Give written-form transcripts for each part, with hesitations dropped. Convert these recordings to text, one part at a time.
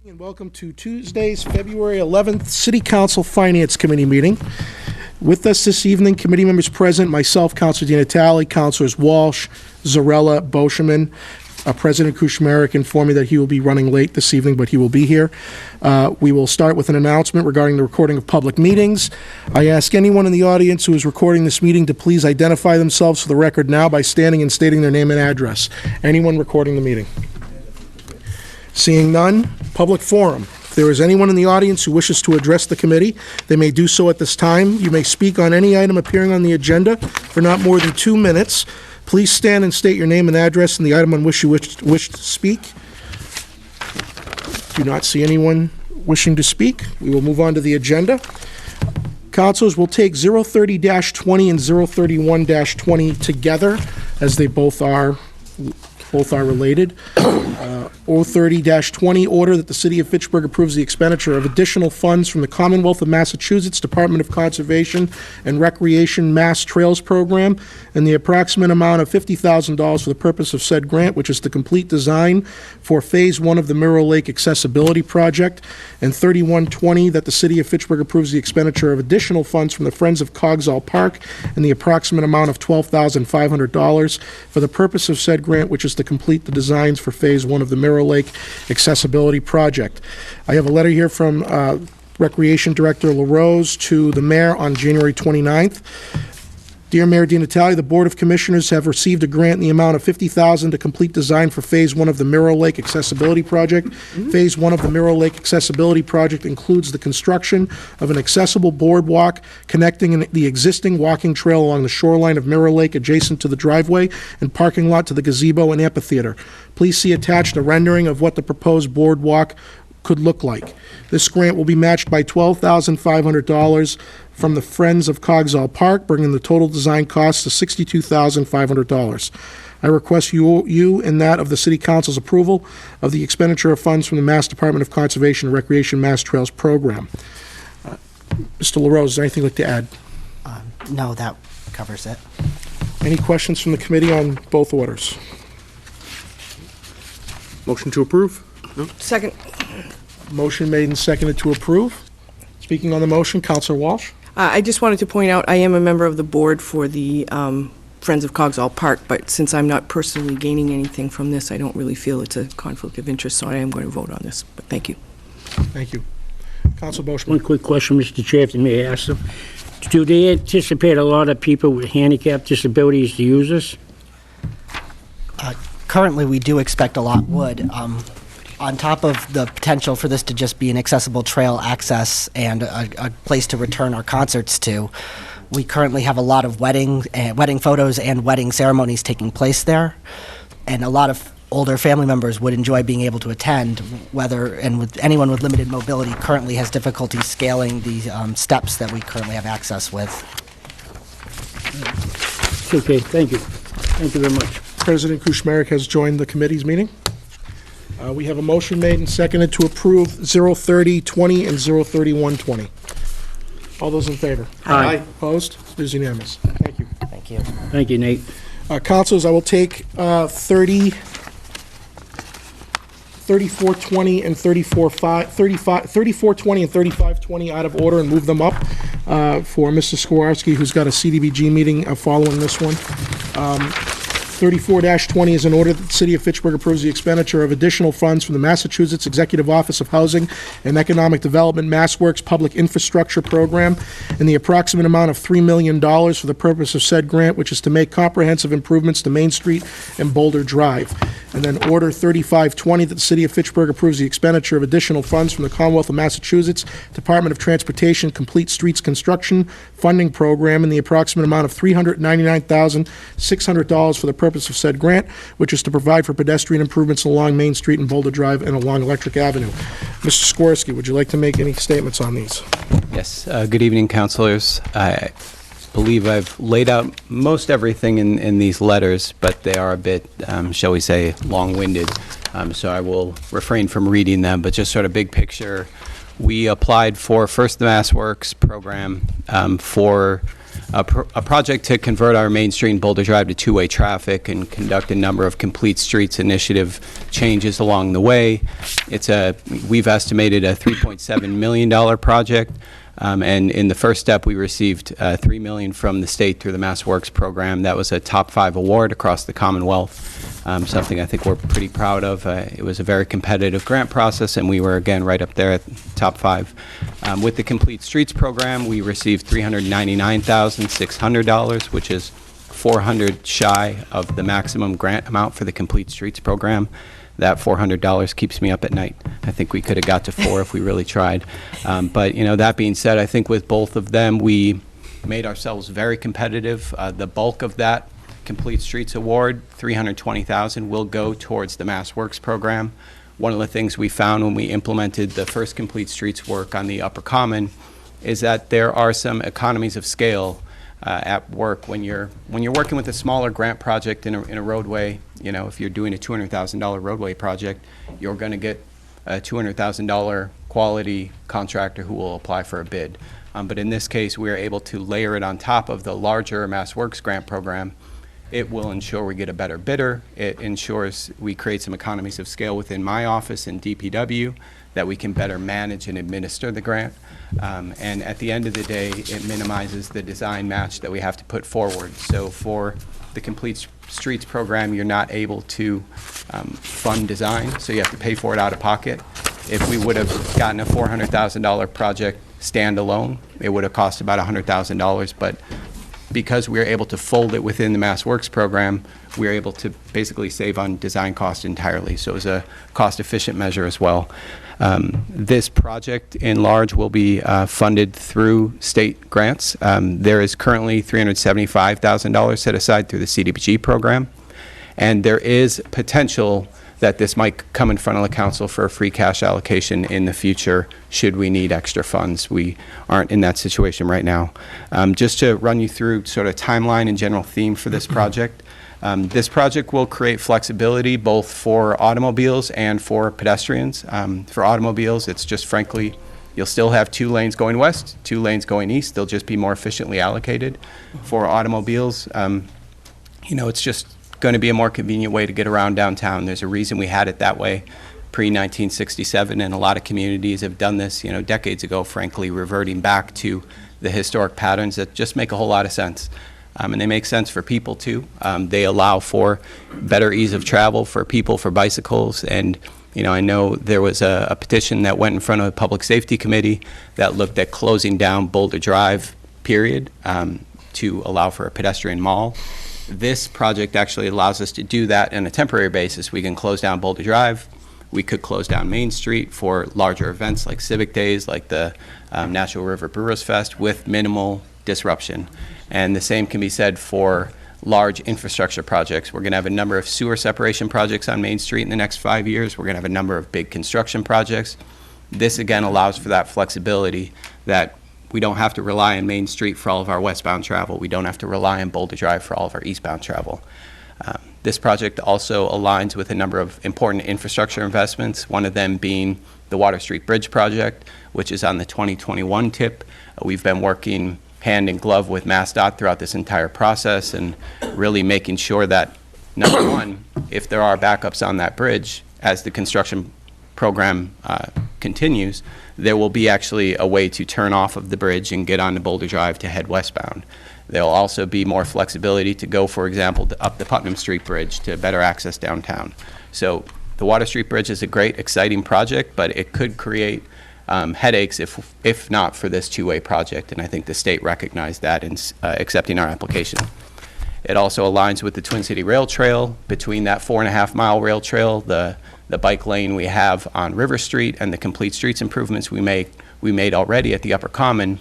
And welcome to Tuesday's February 11th City Council Finance Committee meeting. With us this evening, committee members present, myself, Councilor Di Natale, Councilors Walsh, Zarella, Boschman. President Kuchmarek informed me that he will be running late this evening, but he will be here. We will start with an announcement regarding the recording of public meetings. I ask anyone in the audience who is recording this meeting to please identify themselves for the record now by standing and stating their name and address. Anyone recording the meeting? Seeing none, public forum. If there is anyone in the audience who wishes to address the committee, they may do so at this time. You may speak on any item appearing on the agenda for not more than 2 minutes. Please stand and state your name and address and the item on which you wish to speak. Do not see anyone wishing to speak. We will move on to the agenda. Councilors will take 030-20 and 031-20 together, as they both are related. 030-20, order that the City of Fitchburg approves the expenditure of additional funds from the Commonwealth of Massachusetts Department of Conservation and Recreation Mass Trails Program and the approximate amount of $50,000 for the purpose of said grant, which is to complete design for Phase 1 of the Mirror Lake Accessibility Project, and 3120, that the City of Fitchburg approves the expenditure of additional funds from the Friends of Coggeshall Park and the approximate amount of $12,500 for the purpose of said grant, which is to complete the designs for Phase 1 of the Mirror Lake Accessibility Project. I have a letter here from Recreation Director LaRose to the Mayor on January 29th. Dear Mayor Di Natale, the Board of Commissioners have received a grant in the amount of $50,000 to complete design for Phase 1 of the Mirror Lake Accessibility Project. Phase 1 of the Mirror Lake Accessibility Project includes the construction of an accessible boardwalk connecting the existing walking trail along the shoreline of Mirror Lake adjacent to the driveway and parking lot to the gazebo and amphitheater. Please see attached a rendering of what the proposed boardwalk could look like. This grant will be matched by $12,500 from the Friends of Coggeshall Park, bringing the total design cost to $62,500. I request you and that of the City Council's approval of the expenditure of funds from the Mass Department of Conservation and Recreation Mass Trails Program. Mr. LaRose, is there anything you'd like to add? No, that covers it. Any questions from the committee on both orders? Motion to approve? Second. Motion made and seconded to approve. Speaking on the motion, Councilor Walsh. I just wanted to point out, I am a member of the board for the Friends of Coggeshall Park, but since I'm not personally gaining anything from this, I don't really feel it's a conflict of interest, so I am going to vote on this. But thank you. Thank you. Councilor Boschman. One quick question, Mr. Chair, if you may ask them. Do they anticipate a lot of people with handicap disabilities to use this? Currently, we do expect a lot would. On top of the potential for this to just be an accessible trail access and a place to return our concerts to, we currently have a lot of wedding photos and wedding ceremonies taking place there, and a lot of older family members would enjoy being able to attend, with anyone with limited mobility currently has difficulty scaling the steps that we currently have access with. Okay, thank you. Thank you very much. President Kuchmarek has joined the committee's meeting. We have a motion made and seconded to approve 030-20 and 031-20. All those in favor? Aye. Opposed? It is unanimous. Thank you. Thank you. Thank you, Nate. Councilors, I will take 3420 and 3420 and 3520 out of order and move them up for Mr. Skowarski, who's got a CDBG meeting following this one. 34-20 is an order that the City of Fitchburg approves the expenditure of additional funds from the Massachusetts Executive Office of Housing and Economic Development MassWorks Public Infrastructure Program and the approximate amount of $3 million for the purpose of said grant, which is to make comprehensive improvements to Main Street and Boulder Drive. And then Order 35-20, that the City of Fitchburg approves the expenditure of additional funds from the Commonwealth of Massachusetts Department of Transportation Complete Streets Construction Funding Program and the approximate amount of $399,600 for the purpose of said grant, which is to provide for pedestrian improvements along Main Street and Boulder Drive and along Electric Avenue. Mr. Skowarski, would you like to make any statements on these? Yes. Good evening, councilors. I believe I've laid out most everything in these letters, but they are a bit, shall we say, long-winded. So I will refrain from reading them, but just sort of big picture. We applied for First the MassWorks program for a project to convert our Main Street and Boulder Drive to two-way traffic and conduct a number of Complete Streets initiative changes along the way. We've estimated a $3.7 million project. And in the first step, we received $3 million from the state through the Mass Works program. That was a top 5 award across the Commonwealth, something I think we're pretty proud of. It was a very competitive grant process, and we were, again, right up there at top 5. With the Complete Streets program, we received $399,600, which is $400 shy of the maximum grant amount for the Complete Streets program. That $400 keeps me up at night. I think we could have got to 4 if we really tried. But, that being said, I think with both of them, we made ourselves very competitive. The bulk of that Complete Streets award, $320,000, will go towards the Mass Works program. One of the things we found when we implemented the first Complete Streets work on the Upper Common is that there are some economies of scale at work when you're working with a smaller grant project in a roadway. If you're doing a $200,000 roadway project, you're going to get a $200,000 quality contractor who will apply for a bid. But in this case, we are able to layer it on top of the larger Mass Works grant program. It will ensure we get a better bidder. It ensures we create some economies of scale within my office in DPW, that we can better manage and administer the grant. And at the end of the day, it minimizes the design match that we have to put forward. So for the Complete Streets program, you're not able to fund design, so you have to pay for it out of pocket. If we would have gotten a $400,000 project standalone, it would have cost about $100,000, but because we are able to fold it within the Mass Works program, we are able to basically save on design cost entirely. So it was a cost-efficient measure as well. This project, in large, will be funded through state grants. There is currently $375,000 set aside through the CDBG program, and there is potential that this might come in front of the council for a free cash allocation in the future should we need extra funds. We aren't in that situation right now. Just to run you through sort of timeline and general theme for this project. This project will create flexibility both for automobiles and for pedestrians. For automobiles, it's just frankly, you'll still have 2 lanes going west, 2 lanes going east. They'll just be more efficiently allocated. For automobiles, it's just going to be a more convenient way to get around downtown. There's a reason we had it that way pre-1967, and a lot of communities have done this, decades ago, frankly, reverting back to the historic patterns that just make a whole lot of sense. And they make sense for people, too. They allow for better ease of travel for people, for bicycles. And, I know there was a petition that went in front of the Public Safety Committee that looked at closing down Boulder Drive, period, to allow for a pedestrian mall. This project actually allows us to do that on a temporary basis. We can close down Boulder Drive. We could close down Main Street for larger events like Civic Days, like the Natural River Brewers Fest, with minimal disruption. And the same can be said for large infrastructure projects. We're going to have a number of sewer separation projects on Main Street in the next 5 years. We're going to have a number of big construction projects. This, again, allows for that flexibility that we don't have to rely on Main Street for all of our westbound travel. We don't have to rely on Boulder Drive for all of our eastbound travel. This project also aligns with a number of important infrastructure investments, one of them being the Water Street Bridge project, which is on the 2021 tip. We've been working hand in glove with MassDOT throughout this entire process and really making sure that, number one, if there are backups on that bridge as the construction program continues, there will be actually a way to turn off of the bridge and get onto Boulder Drive to head westbound. There will also be more flexibility to go, for example, up the Putnam Street Bridge to better access downtown. So the Water Street Bridge is a great, exciting project, but it could create headaches if not for this two-way project, and I think the state recognized that in accepting our application. It also aligns with the Twin City Rail Trail. Between that 4.5-mile rail trail, the bike lane we have on River Street, and the Complete Streets improvements we made already at the Upper Common.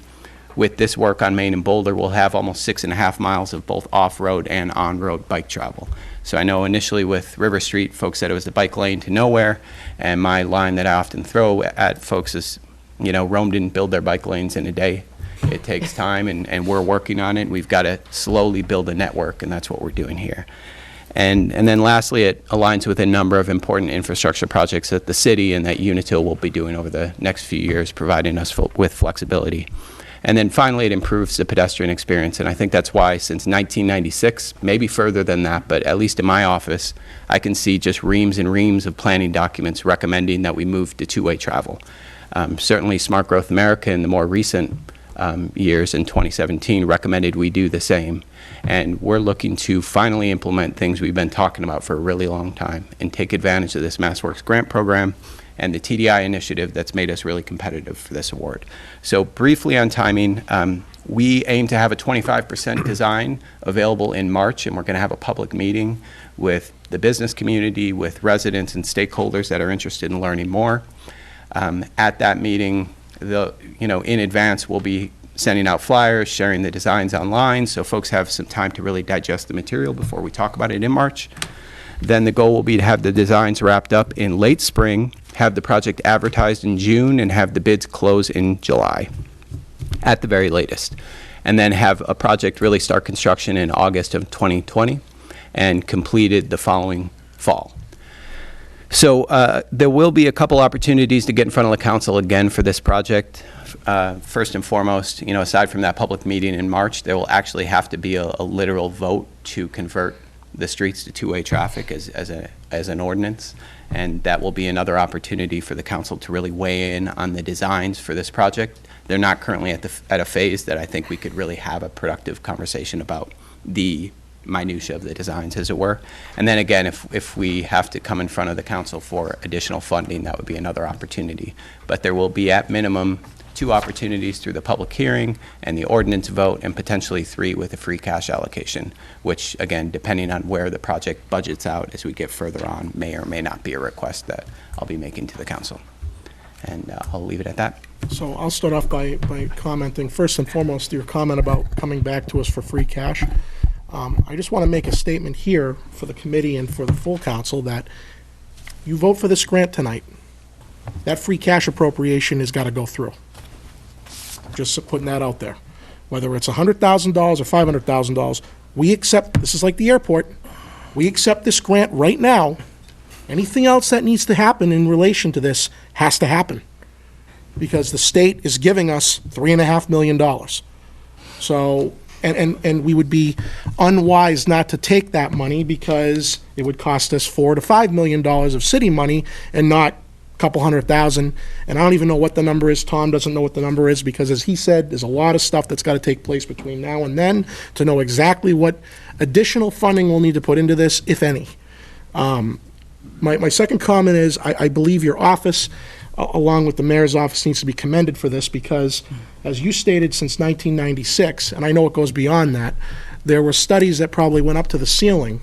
With this work on Main and Boulder, we'll have almost 6.5 miles of both off-road and on-road bike travel. So I know initially with River Street, folks said it was a bike lane to nowhere, and my line that I often throw at folks is, Rome didn't build their bike lanes in a day. It takes time, and we're working on it. We've got to slowly build a network, and that's what we're doing here. And then lastly, it aligns with a number of important infrastructure projects that the city and that Unitil will be doing over the next few years, providing us with flexibility. And then finally, it improves the pedestrian experience. And I think that's why since 1996, maybe further than that, but at least in my office, I can see just reams and reams of planning documents recommending that we move to two-way travel. Certainly, Smart Growth America in the more recent years in 2017 recommended we do the same. And we're looking to finally implement things we've been talking about for a really long time and take advantage of this MassWorks grant program and the TDI initiative that's made us really competitive for this award. So briefly on timing, we aim to have a 25% design available in March, and we're going to have a public meeting with the business community, with residents and stakeholders that are interested in learning more. At that meeting, in advance, we'll be sending out flyers, sharing the designs online, so folks have some time to really digest the material before we talk about it in March. Then the goal will be to have the designs wrapped up in late spring, have the project advertised in June, and have the bids close in July at the very latest. And then have a project really start construction in August of 2020 and completed the following fall. So there will be a couple opportunities to get in front of the council again for this project. First and foremost, aside from that public meeting in March, there will actually have to be a literal vote to convert the streets to two-way traffic as an ordinance, and that will be another opportunity for the council to really weigh in on the designs for this project. They're not currently at a phase that I think we could really have a productive conversation about the minutia of the designs, as it were. And then again, if we have to come in front of the council for additional funding, that would be another opportunity. But there will be at minimum 2 opportunities through the public hearing and the ordinance vote, and potentially 3 with a free cash allocation, which again, depending on where the project budgets out as we get further on, may or may not be a request that I'll be making to the council. And I'll leave it at that. So I'll start off by commenting, first and foremost, your comment about coming back to us for free cash. I just want to make a statement here for the committee and for the full council that you vote for this grant tonight, that free cash appropriation has got to go through. Just putting that out there. Whether it's $100,000 or $500,000, we accept, this is like the airport, we accept this grant right now. Anything else that needs to happen in relation to this has to happen, because the state is giving us $3.5 million. So, and we would be unwise not to take that money, because it would cost us $4 to $5 million of city money and not a couple $100,000. And I don't even know what the number is. Tom doesn't know what the number is, because as he said, there's a lot of stuff that's got to take place between now and then to know exactly what additional funding we'll need to put into this, if any. My second comment is I believe your office, along with the mayor's office, needs to be commended for this, because, as you stated, since 1996, and I know it goes beyond that, there were studies that probably went up to the ceiling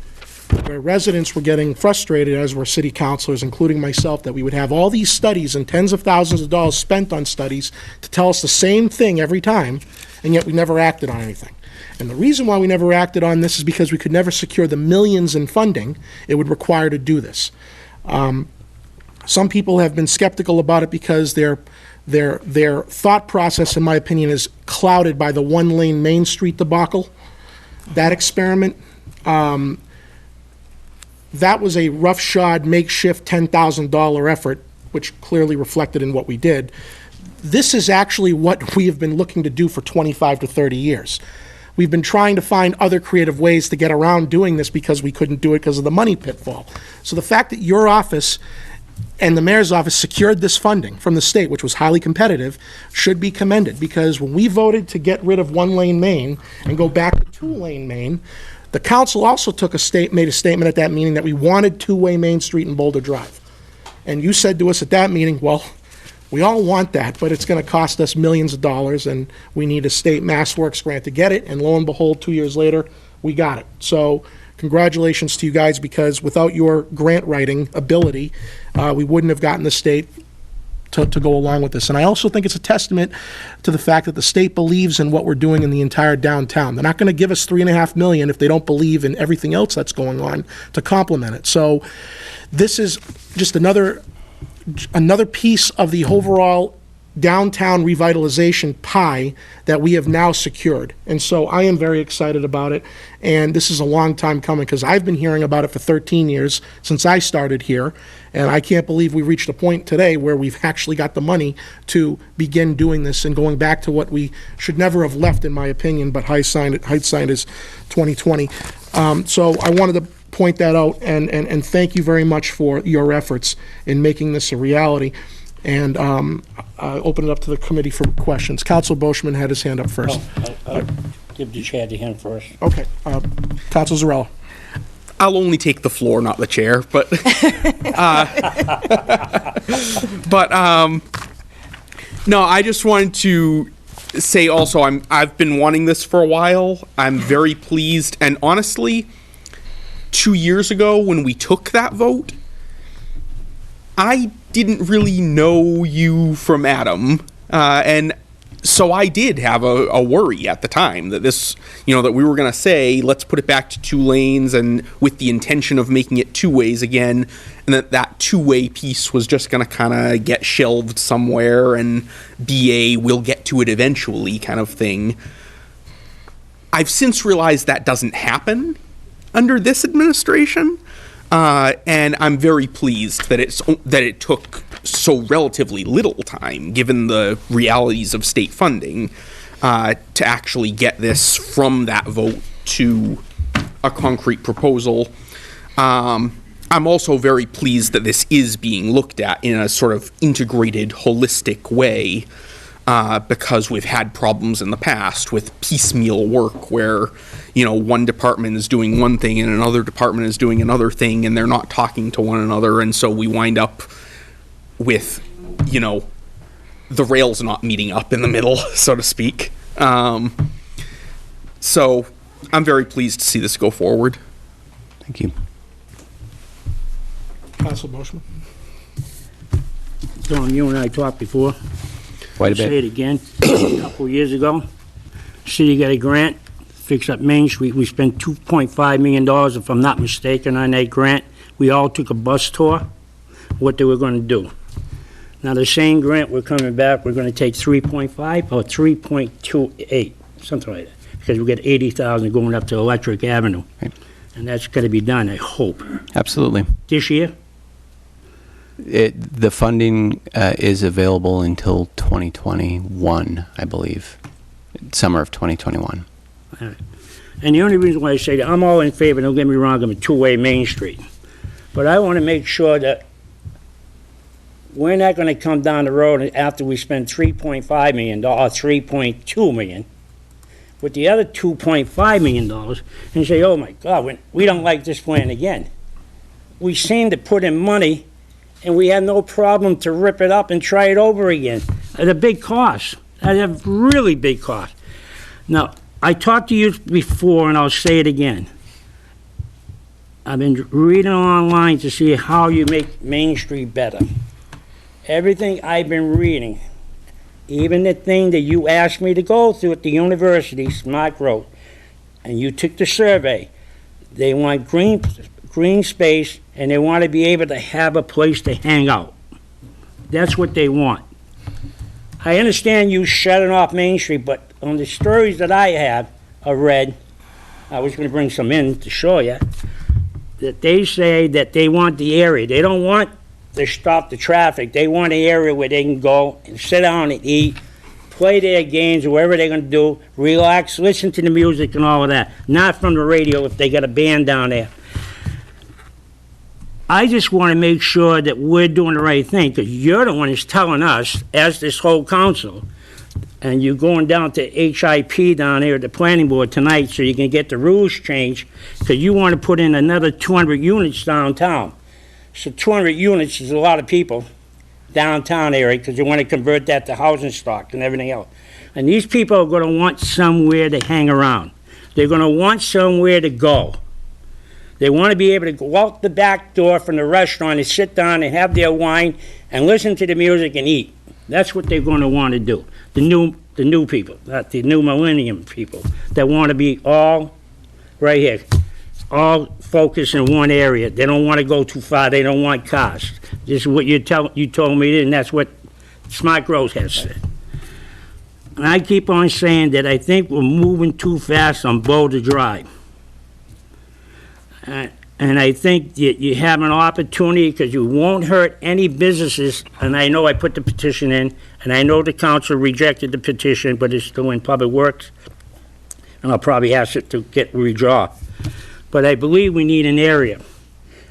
where residents were getting frustrated, as were city councilors, including myself, that we would have all these studies and tens of thousands of dollars spent on studies to tell us the same thing every time, and yet we never acted on anything. And the reason why we never acted on this is because we could never secure the millions in funding it would require to do this. Some people have been skeptical about it because their thought process, in my opinion, is clouded by the one-lane Main Street debacle. That experiment, that was a roughshod, makeshift $10,000 effort, which clearly reflected in what we did. This is actually what we have been looking to do for 25 to 30 years. We've been trying to find other creative ways to get around doing this because we couldn't do it because of the money pitfall. So the fact that your office and the mayor's office secured this funding from the state, which was highly competitive, should be commended, because when we voted to get rid of one-lane Main and go back to two-lane Main, the council also made a statement at that meeting that we wanted two-way Main Street and Boulder Drive. And you said to us at that meeting, well, we all want that, but it's going to cost us millions of dollars, and we need a state MassWorks grant to get it. And lo and behold, 2 years later, we got it. So congratulations to you guys, because without your grant writing ability, we wouldn't have gotten the state to go along with this. And I also think it's a testament to the fact that the state believes in what we're doing in the entire downtown. They're not going to give us $3.5 million if they don't believe in everything else that's going on to complement it. So this is just another piece of the overall downtown revitalization pie that we have now secured. And so I am very excited about it, and this is a long time coming, because I've been hearing about it for 13 years, since I started here, and I can't believe we reached a point today where we've actually got the money to begin doing this and going back to what we should never have left, in my opinion, but hindsight is 2020. So I wanted to point that out, and thank you very much for your efforts in making this a reality. And I'll open it up to the committee for questions. Council Boschman had his hand up first. I'll give the chair to him first. Okay. Council Zarella. I'll only take the floor, not the chair, but no, I just wanted to say also I've been wanting this for a while. I'm very pleased, and honestly, 2 years ago when we took that vote, I didn't really know you from Adam, and so I did have a worry at the time that this, that we were going to say, let's put it back to 2 lanes, and with the intention of making it 2 ways again, and that 2-way piece was just going to kind of get shelved somewhere and be we'll get to it eventually kind of thing. I've since realized that doesn't happen under this administration, and I'm very pleased that it took so relatively little time, given the realities of state funding, to actually get this from that vote to a concrete proposal. I'm also very pleased that this is being looked at in a sort of integrated, holistic way, because we've had problems in the past with piecemeal work where, one department is doing one thing and another department is doing another thing, and they're not talking to one another, and so we wind up with, the rails not meeting up in the middle, so to speak. So I'm very pleased to see this go forward. Thank you. Council Boschman. Don, you and I talked before. Quite a Say bit. it again. A couple of years ago, city got a grant, fix up Main Street. We spent $2.5 million, if I'm not mistaken, on that grant. We all took a bus tour, what they were going to do. Now, the same grant, we're coming back, we're going to take 3.5 or 3.28, something like that, because we got 80,000 going up to Electric Avenue. Right. And that's got to be done, I hope. Absolutely. This year? The funding is available until 2021, I believe. Summer of 2021. All right. And the only reason why I say that, I'm all in favor, don't get me wrong, of a 2-way Main Street. But I want to make sure that we're not going to come down the road after we spend $3.5 million, or $3.2 million, with the other $2.5 million, and say, oh my God, we don't like this plan again. We seem to put in money, and we have no problem to rip it up and try it over again at a big cost, at a really big cost. Now, I talked to you before, and I'll say it again. I've been reading online to see how you make Main Street better. Everything I've been reading, even the thing that you asked me to go through at the university, Smart Growth, and you took the survey, they want green space, and they want to be able to have a place to hang out. That's what they want. I understand you shutting off Main Street, but on the stories that I have read, I was going to bring some in to show you, that they say that they want the area. They don't want to stop the traffic. They want an area where they can go and sit down and eat, play their games, whatever they're going to do, relax, listen to the music and all of that. Not from the radio if they got a band down there. I just want to make sure that we're doing the right thing, because you're the one who's telling us, as this whole council, and you're going down to HIP down there at the planning board tonight so you can get the rules changed, because you want to put in another 200 units downtown. So 200 units is a lot of people downtown area, because you want to convert that to housing stock and everything else. And these people are going to want somewhere to hang around. They're going to want somewhere to go. They want to be able to go out the back door from the restaurant and sit down and have their wine and listen to the music and eat. That's what they're going to want to do. The new people, not the new millennium people, that want to be all right here, all focused in one area. They don't want to go too far. They don't want cars. This is what you told me, and that's what Smart Growth has said. And I keep on saying that I think we're moving too fast on Boulder Drive. And I think that you have an opportunity, because you won't hurt any businesses, and I know I put the petition in, and I know the council rejected the petition, but it's still in Public Works, and I'll probably ask it to get redraw. But I believe we need an area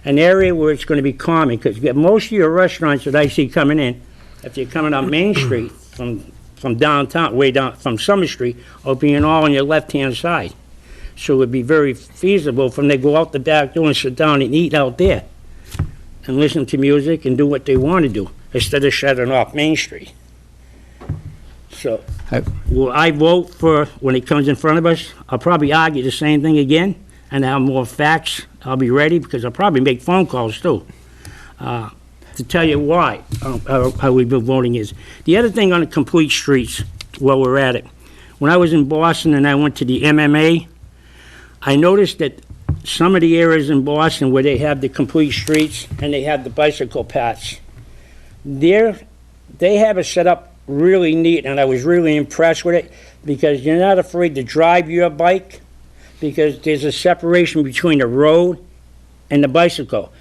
where it's going to be common, because most of your restaurants that I see coming in, if you're coming on Main Street from downtown, way down, from Summer Street, will being all on your left-hand side. So it would be very feasible for them to go out the back door and sit down and eat out there and listen to music and do what they want to do, instead of shutting off Main Street. So, will I vote for, when it comes in front of us, I'll probably argue the same thing again, and have more facts. I'll be ready, because I'll probably make phone calls too, to tell you why, how we've been voting is. The other thing on the complete streets, while we're at it, when I was in Boston and I went to the MMA, I noticed that some of the areas in Boston where they have the complete streets and they have the bicycle paths, they have it set up really neat, and I was really impressed with it, because you're not afraid to drive your bike, because there's a separation between the road and the bicycle.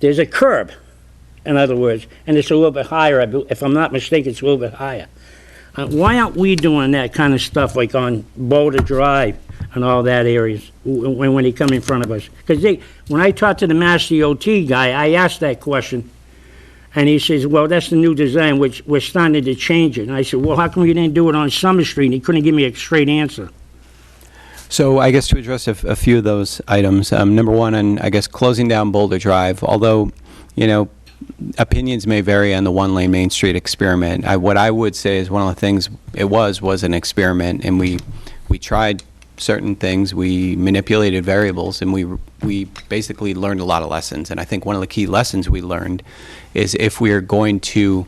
There's a curb, in other words, and it's a little bit higher. If I'm not mistaken, it's a little bit higher. Why aren't we doing that kind of stuff, like on Boulder Drive and all that areas, when they come in front of us? Because when I talked to the Mass DOT guy, I asked that question, and he says, well, that's the new design, which we're starting to change it. And I said, well, how come you didn't do it on Summer Street? And he couldn't give me a straight answer. So I guess to address a few of those items, number one, on, I guess, closing down Boulder Drive, although, opinions may vary on the one-lane Main Street experiment. What I would say is one of the things it was an experiment, and we tried certain things, we manipulated variables, and we basically learned a lot of lessons. And I think one of the key lessons we learned is if we are going to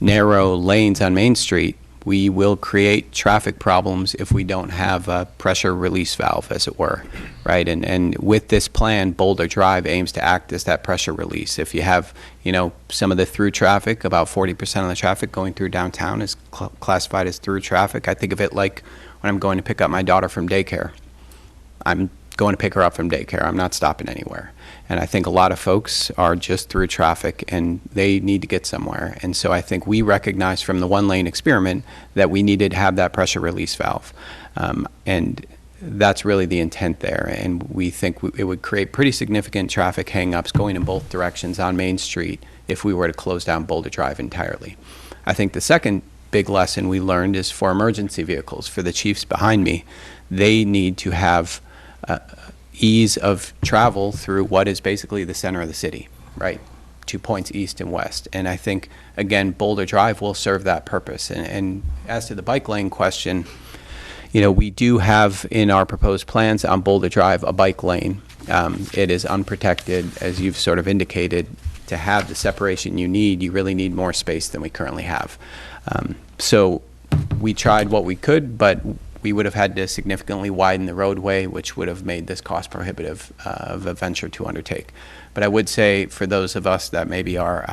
narrow lanes on Main Street, we will create traffic problems if we don't have a pressure release valve, as it were, right? And with this plan, Boulder Drive aims to act as that pressure release. If you have, some of the through traffic, about 40% of the traffic going through downtown is classified as through traffic. I think of it like when I'm going to pick up my daughter from daycare. I'm going to pick her up from daycare. I'm not stopping anywhere. And I think a lot of folks are just through traffic, and they need to get somewhere. And so I think we recognized from the one-lane experiment that we needed to have that pressure release valve. And that's really the intent there. And we think it would create pretty significant traffic hang-ups going in both directions on Main Street if we were to close down Boulder Drive entirely. I think the second big lesson we learned is for emergency vehicles, for the chiefs behind me, they need to have ease of travel through what is basically the center of the city, right? 2 points east and west. And I think, again, Boulder Drive will serve that purpose. And as to the bike lane question, we do have in our proposed plans on Boulder Drive a bike lane. It is unprotected, as you've sort of indicated. To have the separation you need, you really need more space than we currently have. So we tried what we could, but we would have had to significantly widen the roadway, which would have made this cost prohibitive of a venture to undertake. But I would say for those of us that maybe are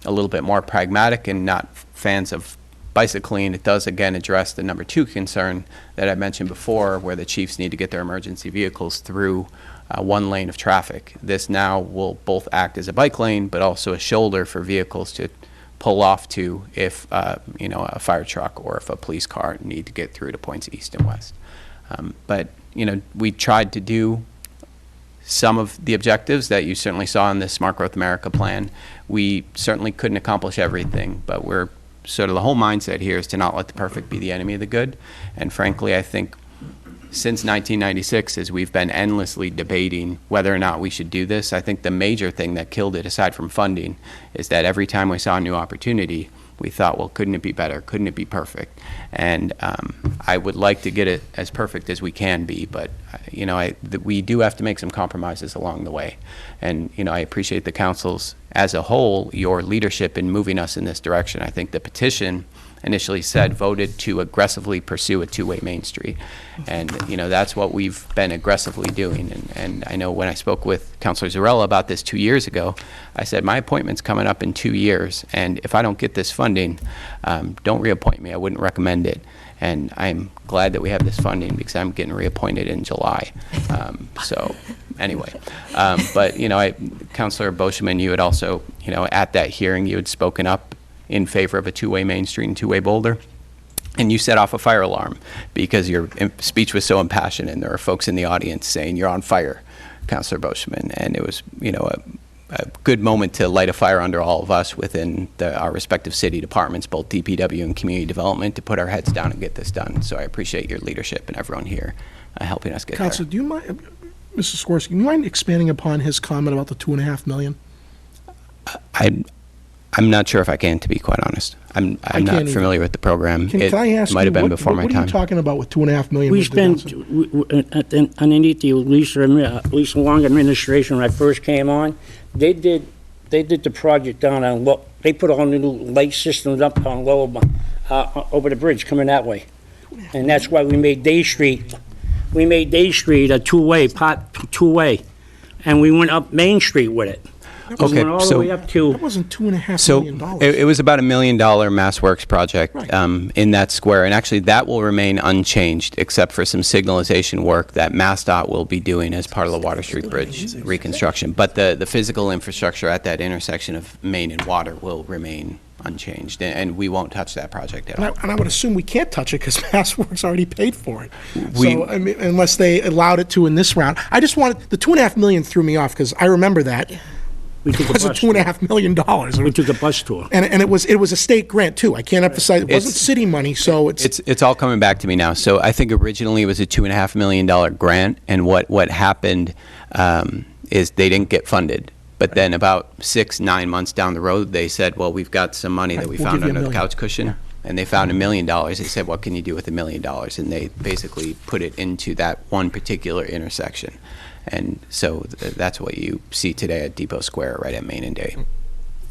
a little bit more pragmatic and not fans of bicycling, it does again address the number 2 concern that I mentioned before, where the chiefs need to get their emergency vehicles through one lane of traffic. This now will both act as a bike lane, but also a shoulder for vehicles to pull off to if a fire truck or if a police car need to get through to points east and west. But we tried to do some of the objectives that you certainly saw in the Smart Growth America plan. We certainly couldn't accomplish everything, but we're sort of the whole mindset here is to not let the perfect be the enemy of the good. And frankly, I think since 1996, as we've been endlessly debating whether or not we should do this, I think the major thing that killed it, aside from funding, is that every time we saw a new opportunity, we thought, well, couldn't it be better? Couldn't it be perfect? And I would like to get it as perfect as we can be, but we do have to make some compromises along the way. And I appreciate the council's, as a whole, your leadership in moving us in this direction. I think the petition initially said, voted to aggressively pursue a two-way Main Street. And, you know, that's what we've been aggressively doing. And I know when I spoke with Councilor Zarella about this 2 years ago, I said, my appointment's coming up in 2 years, and if I don't get this funding, don't reappoint me. I wouldn't recommend it. And I'm glad that we have this funding because I'm getting reappointed in July. So anyway, but, you know, Councilor Boschman, you had also, you know, at that hearing, you had spoken up in favor of a two-way Main Street and two-way Boulder. And you set off a fire alarm because your speech was so impassioned, and there were folks in the audience saying, "You're on fire, Councilor Boschman." And it was, you know, a good moment to light a fire under all of us within our respective city departments, both DPW and community development, to put our heads down and get this done. So I appreciate your leadership and everyone here helping us get Councilor, there. do you mind, Mr. Sikorsky, do you mind expanding upon his comment about the $2.5 million? I'm not sure if I can, to be quite honest. I'm can't not either. familiar with the program. Can It I ask might you, have been what before my are you time. talking about with $2.5 million? We Mr. Johnson? spent, underneath the Lisa Long administration, when I first came on, they did the project down on, they put all the new light systems up on over the bridge coming that way. And that's why we made Day Street a two-way. And we went up Main Street with it. We Okay, went all the so- way up to, That wasn't $2.5 So million. it was about $1 million Mass Works project Right. in that square, and actually that will remain unchanged except for some signalization work that MassDOT will be doing as part of the Water Street Bridge reconstruction. But the physical infrastructure at that intersection of Main and Water will remain unchanged, and we won't touch that project at all. And I would assume we can't touch it because MassWorks already paid for it. We- So, I mean, unless they allowed it to in this round. I just wanted, the $2.5 million threw me off because I remember that. we took It a was a bus tour. $2.5 million. We took a bus tour. And it was a state grant too. I can't emphasize, it wasn't It's- city money, so It's all coming back to me now. So I think originally it was a $2.5 million grant, and what happened is they didn't get funded. But then about 6-9 months down the road, they said, well, we've got some money that we We'll found give you $1 under the million. couch cushion. And they found $1 million. They said, what can you do with $1 million? And they basically put it into that one particular intersection. And so that's what you see today at Depot Square, right at Main and Day.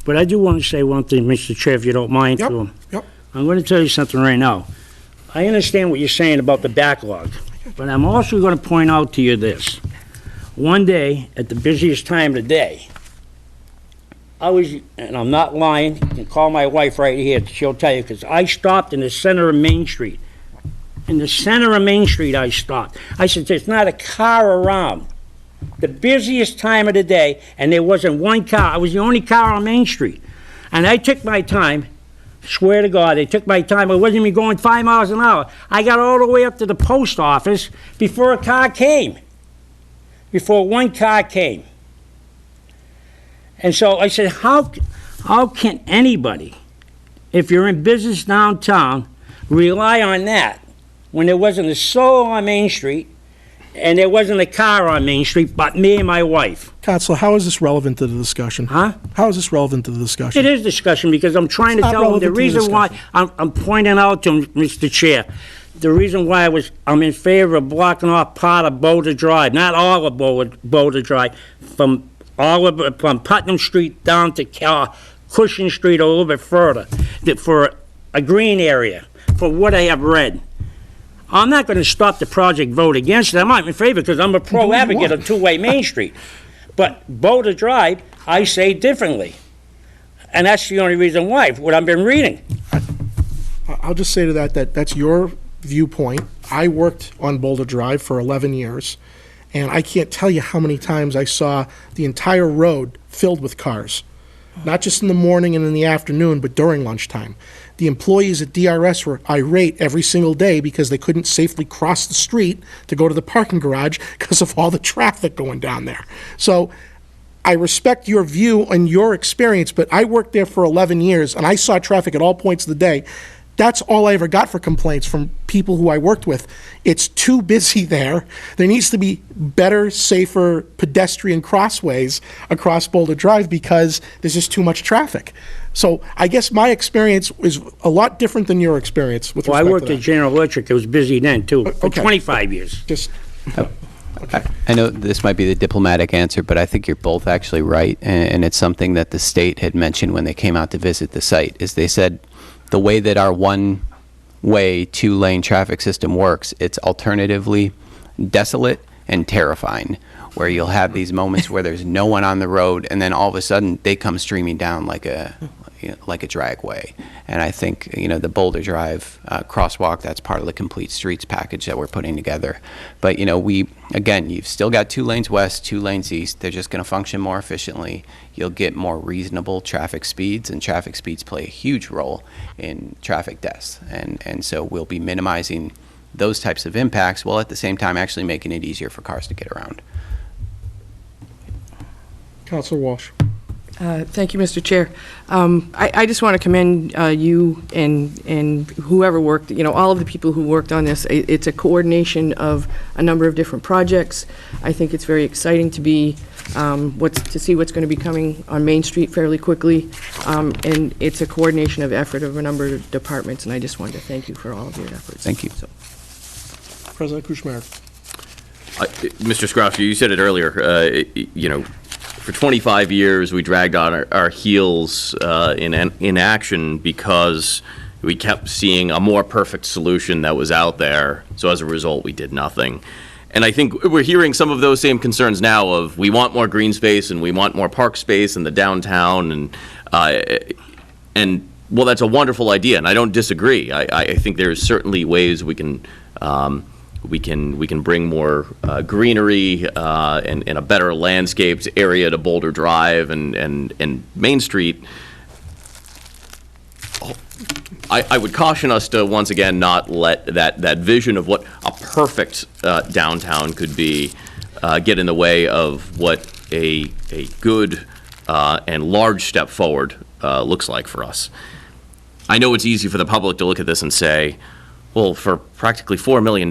But I do want to say one thing, Mr. Chair, if you don't mind. Yep, to him. yep. I'm going to tell you something right now. I understand what you're saying about the backlog, but I'm also going to point out to you this. One day, at the busiest time of the day, and I'm not lying, you can call my wife right here, she'll tell you, because I stopped in the center of Main Street. In the center of Main Street, I stopped. I said, there's not a car around. The busiest time of the day, and there wasn't one car. I was the only car on Main Street. And I took my time, swear to God, I took my time. I wasn't even going 5 miles an hour. I got all the way up to the post office before a car came. Before one car came. And so I said, how can anybody, if you're in business downtown, rely on that when there wasn't a soul on Main Street and there wasn't a car on Main Street but me and my wife? Counselor, how is this relevant to the discussion? Huh? How is this relevant to the discussion? It is discussion because I'm trying to It's not tell them the relevant to the reason why, discussion. I'm pointing out to Mr. Chair, the reason why I'm in favor of blocking off part of Boulder Drive, not all of Boulder Drive, from Putnam Street down to Cushing Street a little bit further, for a green area, for what I have read. I'm not going to stop the project vote against it. I'm not in favor because I'm a Do what you pro-advocate want. of two-way Main Street. But Boulder Drive, I say differently. And that's the only reason why, what I've been reading. I'll just say to that that's your viewpoint. I worked on Boulder Drive for 11 years, and I can't tell you how many times I saw the entire road filled with cars. Not just in the morning and in the afternoon, but during lunchtime. The employees at DRS were irate every single day because they couldn't safely cross the street to go to the parking garage because of all the traffic going down there. So I respect your view and your experience, but I worked there for 11 years, and I saw traffic at all points of the day. That's all I ever got for complaints from people who I worked with. It's too busy there. There needs to be better, safer pedestrian crossways across Boulder Drive because there's just too much traffic. So I guess my experience is a lot different than your experience with Well, I respect worked to at that. General Electric. It was busy then, too, for Okay. 25 years. Just, I know this might be the diplomatic answer, but I think you're both actually right, and it's something that the state had mentioned when they came out to visit the site, is they said, the way that our one-way, two-lane traffic system works, it's alternatively desolate and terrifying, where you'll have these moments where there's no one on the road, and then all of a sudden they come streaming down like a dragway. And I think, the Boulder Drive crosswalk, that's part of the Complete Streets package that we're putting together. But, you've still got 2 lanes west, 2 lanes east. They're just going to function more efficiently. You'll get more reasonable traffic speeds, and traffic speeds play a huge role in traffic deaths. And so we'll be minimizing those types of impacts while at the same time actually making it easier for cars to get around. Counselor Walsh. Thank you, Mr. Chair. I just want to commend you and whoever worked, all of the people who worked on this. It's a coordination of a number of different projects. I think it's very exciting to be, to see what's going to be coming on Main Street fairly quickly. And it's a coordination of effort of a number of departments, and I just wanted to thank you for all of your efforts. Thank you. So. President Kuchmarek. Mr. Skrofsky, you said it earlier, for 25 years we dragged on our heels in action because we kept seeing a more perfect solution that was out there. So as a result, we did nothing. And I think we're hearing some of those same concerns now of we want more green space and we want more park space in the downtown. And well, that's a wonderful idea, and I don't disagree. I think there's certainly ways we can bring more greenery and a better landscaped area to Boulder Drive and Main Street. I would caution us to once again not let that vision of what a perfect downtown could be get in the way of what a good and large step forward looks like for us. I know it's easy for the public to look at this and say, well, for practically $4 million,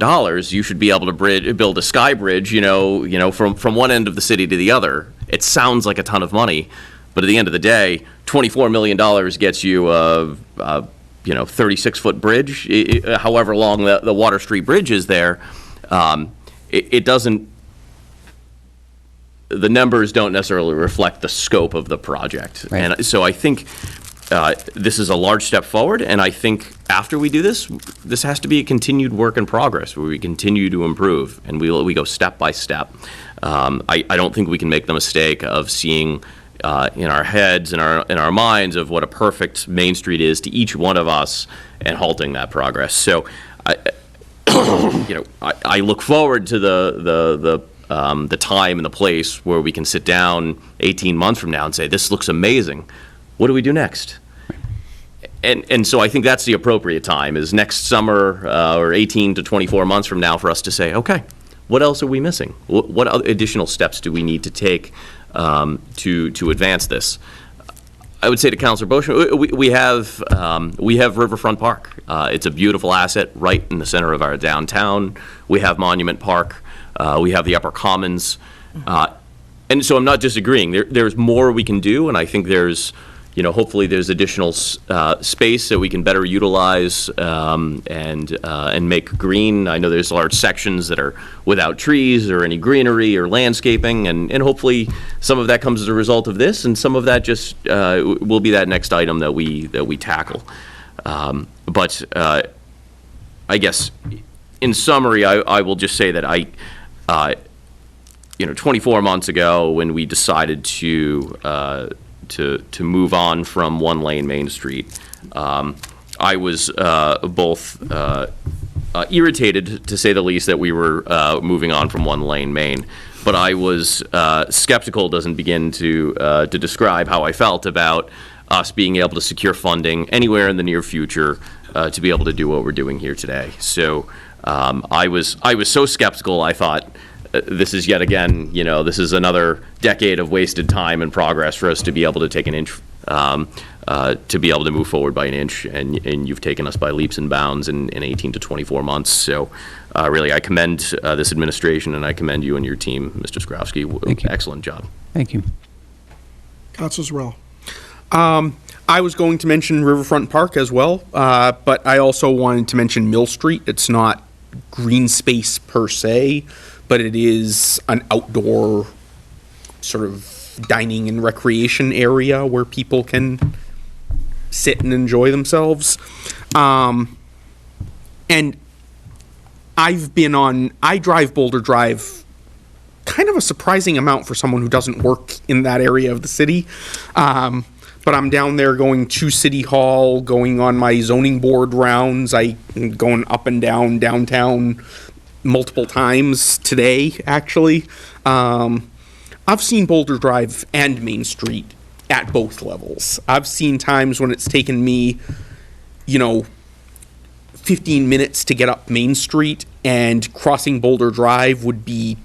you should be able to build a sky bridge, from one end of the city to the other. It sounds like a ton of money, but at the end of the day, $24 million gets you a 36-foot bridge, however long the Water Street Bridge is there. It doesn't. The numbers don't necessarily reflect the scope of the project, right. And so I think. This is a large step forward, and I think after we do this has to be a continued work in progress where we continue to improve, and we go step by step. I don't think we can make the mistake of seeing in our heads and in our minds of what a perfect Main Street is to each one of us and halting that progress. So, I look forward to the time and the place where we can sit down 18 months from now and say, this looks amazing. What do we do next? And so I think that's the appropriate time, is next summer or 18 to 24 months from now for us to say, okay, what else are we missing? What additional steps do we need to take to advance this? I would say to Councilor Boschman, we have Riverfront Park. It's a beautiful asset right in the center of our downtown. We have Monument Park. We have the Upper Commons. And so I'm not disagreeing. There's more we can do, and I think there's, hopefully there's additional space that we can better utilize and make green. I know there's large sections that are without trees or any greenery or landscaping, and hopefully some of that comes as a result of this, and some of that just will be that next item that we tackle. But I guess in summary, I will just say that 24 months ago, when we decided to move on from one lane Main Street, I was both irritated, to say the least, that we were moving on from one lane Main, but I was skeptical. Doesn't begin to describe how I felt about us being able to secure funding anywhere in the near future to be able to do what we're doing here today. So I was so skeptical. I thought, this is yet again, this is another decade of wasted time and progress for us to be able to take an inch, to be able to move forward by an inch, and you've taken us by leaps and bounds in 18 to 24 months. So really, I commend this administration, and I commend you and your team, Mr. Skrofsky. Thank you. Excellent job. Thank you. Councilor Zarrell. I was going to mention Riverfront Park as well, but I also wanted to mention Mill Street. It's not green space per se, but it is an outdoor sort of dining and recreation area where people can sit and enjoy themselves. And I drive Boulder Drive kind of a surprising amount for someone who doesn't work in that area of the city. But I'm down there going to City Hall, going on my zoning board rounds. I'm going up and down downtown multiple times today, actually. I've seen Boulder Drive and Main Street at both levels. I've seen times when it's taken me, 15 minutes to get up Main Street, and crossing Boulder Drive would be,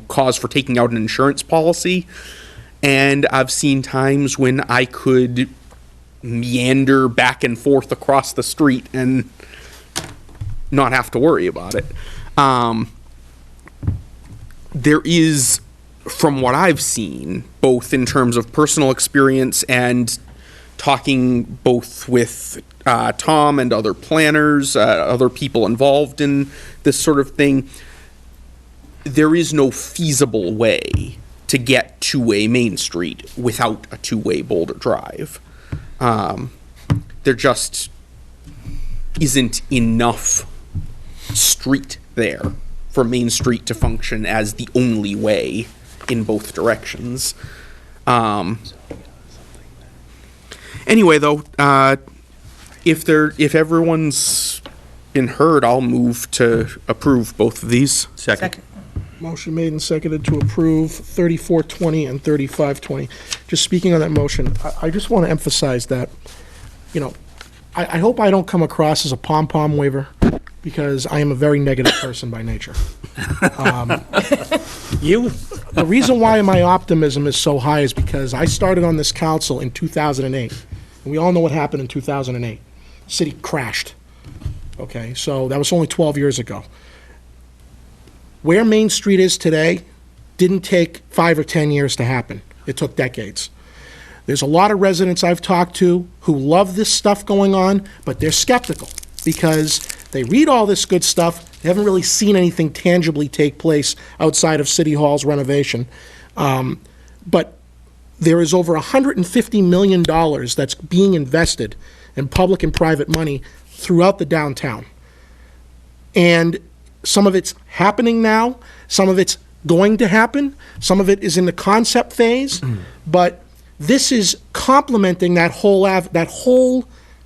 cause for taking out an insurance policy. And I've seen times when I could meander back and forth across the street and not have to worry about it. There is, from what I've seen, both in terms of personal experience and talking both with Tom and other planners, other people involved in this sort of thing, there is no feasible way to get two-way Main Street without a two-way Boulder Drive. There just isn't enough street there for Main Street to function as the only way in both directions. Anyway, though, if everyone's been heard, I'll move to approve both of these. Second. Motion made and seconded to approve 3420 and 3520. Just speaking on that motion, I just want to emphasize that, I hope I don't come across as a pom-pom waver, because I am a very negative person by nature. The reason why my optimism is so high is because I started on this council in 2008. And we all know what happened in 2008. City crashed. Okay, so that was only 12 years ago. Where Main Street is today didn't take 5 or 10 years to happen. It took decades. There's a lot of residents I've talked to who love this stuff going on, but they're skeptical because they read all this good stuff. They haven't really seen anything tangibly take place outside of City Hall's renovation. But there is over $150 million that's being invested in public and private money throughout the downtown. And some of it's happening now, some of it's going to happen, some of it is in the concept phase, but this is complementing that whole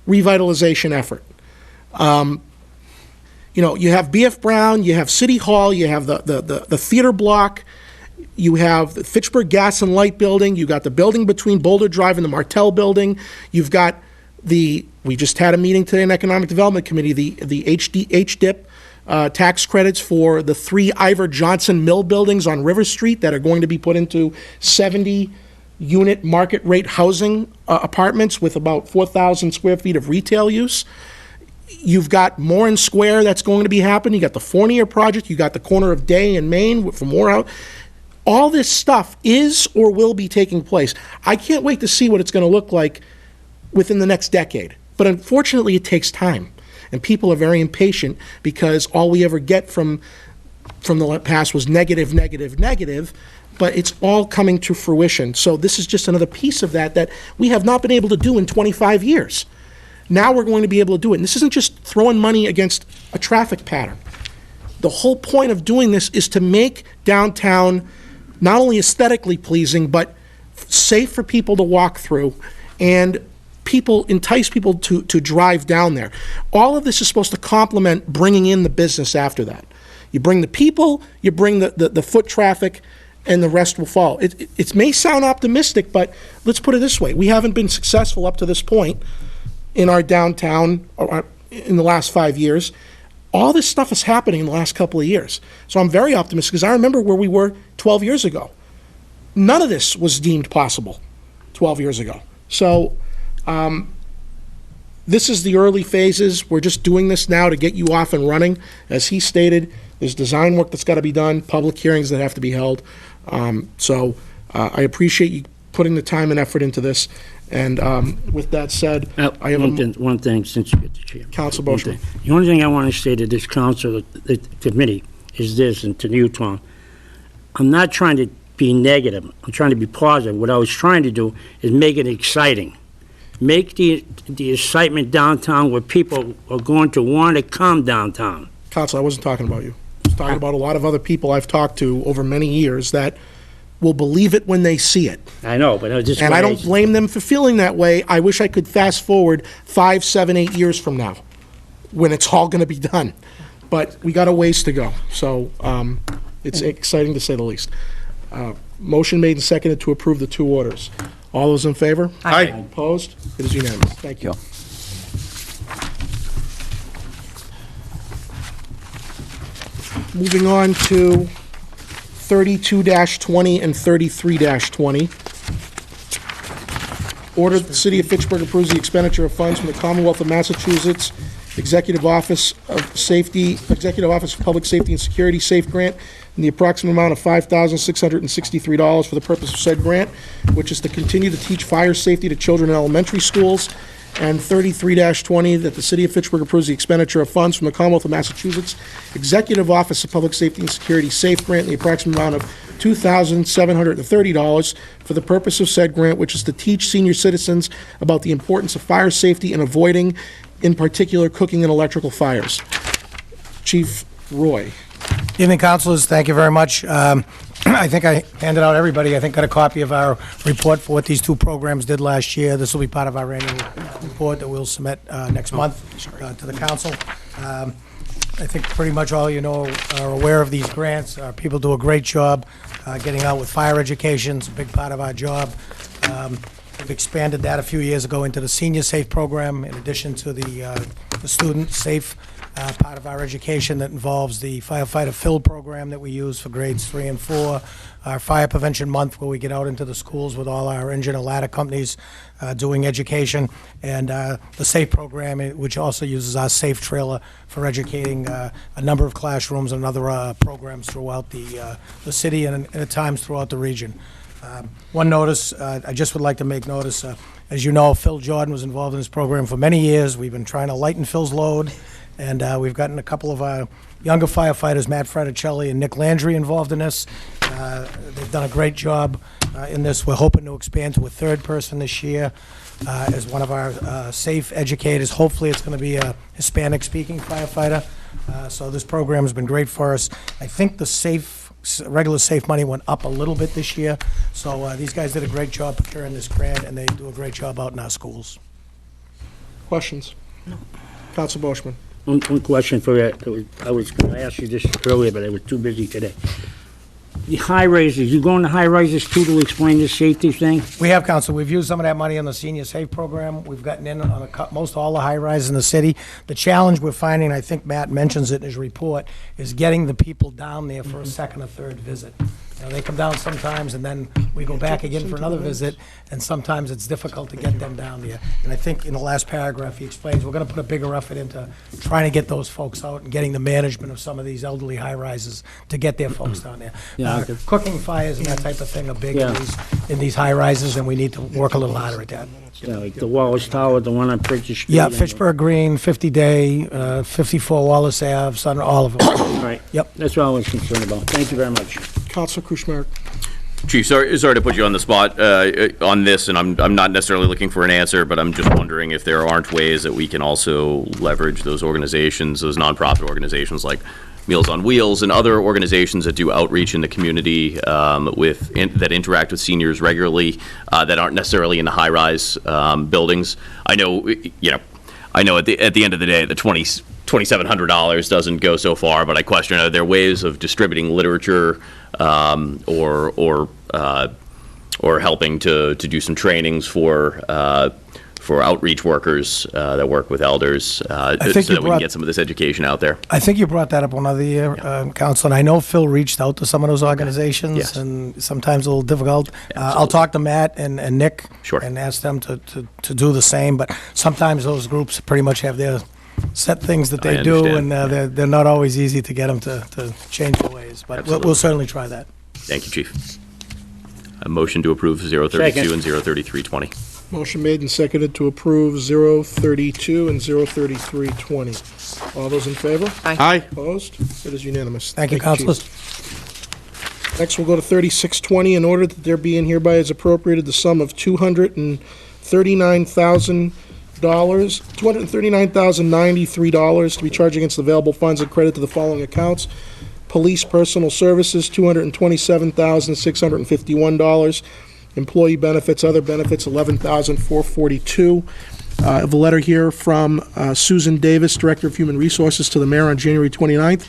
revitalization effort. You have B.F. Brown, you have City Hall, you have the theater block, you have the Fitchburg Gas and Light Building, you got the building between Boulder Drive and the Martell Building, you've got we just had a meeting today in Economic Development Committee, the HDIP tax credits for the 3 Ivor Johnson Mill buildings on River Street that are going to be put into 70-unit market rate housing apartments with about 4,000 square feet of retail use. You've got Morin Square that's going to be happening. You got the Fournier project. You got the corner of Day and Main for Morehouse. All this stuff is or will be taking place. I can't wait to see what it's going to look like within the next decade. But unfortunately, it takes time. And people are very impatient because all we ever get from the past was negative, negative, negative, but it's all coming to fruition. So this is just another piece of that we have not been able to do in 25 years. Now we're going to be able to do it. And this isn't just throwing money against a traffic pattern. The whole point of doing this is to make downtown not only aesthetically pleasing, but safe for people to walk through and entice people to drive down there. All of this is supposed to complement bringing in the business after that. You bring the people, you bring the foot traffic, and the rest will follow. It may sound optimistic, but let's put it this way. We haven't been successful up to this point in our downtown in the last 5 years. All this stuff is happening in the last couple of years. So I'm very optimistic because I remember where we were 12 years ago. None of this was deemed possible 12 years ago. So this is the early phases. We're just doing this now to get you off and running. As he stated, there's design work that's got to be done, public hearings that have to be held. So I appreciate you putting the time and effort into this. And with that said, I have one thing since you get the chair. Council Boschman. The only thing I want to say to this council, the committee, is this, and to you, Tom. I'm not trying to be negative. I'm trying to be positive. What I was trying to do is make it exciting. make the excitement downtown where people are going to want to come downtown. Counsel, I wasn't talking about you. I was talking about a lot of other people I've talked to over many years that will believe it when they see it. I know, but I just. And I don't blame them for feeling that way. I wish I could fast forward 5, 7, 8 years from now, when it's all going to be done. But we got a ways to go, so it's exciting to say the least. Motion made and seconded to approve the 2 orders. All those in favor? Aye. Opposed? It is unanimous. Thank you. Moving on to 32-20 and 33-20. Order that the City of Fitchburg approves the expenditure of funds from the Commonwealth of Massachusetts Executive Office of Public Safety and Security Safe Grant in the approximate amount of $5,663 for the purpose of said grant, which is to continue to teach fire safety to children in elementary schools. And 33-20, that the City of Fitchburg approves the expenditure of funds from the Commonwealth of Massachusetts Executive Office of Public Safety and Security Safe Grant in the approximate amount of $2,730 for the purpose of said grant, which is to teach senior citizens about the importance of fire safety and avoiding, in particular, cooking and electrical fires. Chief Roy. Evening, councilors. Thank you very much. I think I handed out everybody, I think, got a copy of our report for what these 2 programs did last year. This will be part of our annual report that we'll submit next month to the council. I think pretty much all you know are aware of these grants. People do a great job getting out with fire education. It's a big part of our job. We've expanded that a few years ago into the Senior Safe program, in addition to the Student Safe part of our education that involves the Firefighter Fill program that we use for grades 3 and 4, our Fire Prevention Month, where we get out into the schools with all our engine and ladder companies doing education, and the Safe program, which also uses our Safe trailer for educating a number of classrooms and other programs throughout the city and at times throughout the region. One notice, I just would like to make notice, as you know, Phil Jordan was involved in this program for many years. We've been trying to lighten Phil's load, and we've gotten a couple of our younger firefighters, Matt Fraticelli and Nick Landry, involved in this. They've done a great job in this. We're hoping to expand to a 3rd person this year as one of our safe educators. Hopefully it's going to be a Hispanic-speaking firefighter. So this program has been great for us. I think the regular safe money went up a little bit this year. So these guys did a great job procuring this grant, and they do a great job out in our schools. Questions? No. Council Boschman. One question for you. I was going to ask you this earlier, but I was too busy today. The high rises, you going to high rises too to explain the safety thing? We have, Council. We've used some of that money on the Senior Safe program. We've gotten in on most all the high rises in the city. The challenge we're finding, I think Matt mentions it in his report, is getting the people down there for a 2nd or 3rd visit. You know, they come down sometimes, and then we go back again for another visit, and sometimes it's difficult to get them down there. And I think in the last paragraph, he explains we're going to put a bigger effort into trying to get those folks out and getting the management of some of these elderly high-rises to get their folks down there. Yeah, okay. Cooking fires and that type of thing are big Yeah. in these high-rises, and we need to work a little harder at that. Yeah, like the Wallace Tower, the one on Purchase Street. Yeah, and- Fitchburg Green, 50-day, 54 Wallace Ave, Sun, all of them. Right. Yep. That's what I was concerned about. Thank you very much. Council Kuchmarek. Chief, sorry to put you on the spot on this, and I'm not necessarily looking for an answer, but I'm just wondering if there aren't ways that we can also leverage those organizations, those nonprofit organizations like Meals on Wheels and other organizations that do outreach in the community that interact with seniors regularly, that aren't necessarily in the high-rise buildings. I know at the end of the day, the $2,700 doesn't go so far, but I question, are there ways of distributing literature or helping to do some trainings for outreach workers that work with elders, so that we can get some of this education out there? I think you brought that up one other year, Council, and I know Phil reached out to some of those organizations, Yes. and sometimes a little difficult. I'll talk to Matt and Nick Sure. and ask them to do the same, but sometimes those groups pretty much have their set things that they I do, understand. and they're not always easy to get them to change their ways, but we'll certainly try that. Thank you, Chief. A motion to approve 032 Second. and 03320. Motion made and seconded to approve 032 and 03320. All those in favor? Aye. Opposed? It is unanimous. Thank you, Chief. Councilors. Next, we'll go to 3620. In order that there be and hereby is appropriated the sum of $239,093 to be charged against available funds and credit to the following accounts. Police Personal Services, $227,651. Employee benefits, other benefits, $11,442. I have a letter here from Susan Davis, Director of Human Resources, to the mayor on January 29th.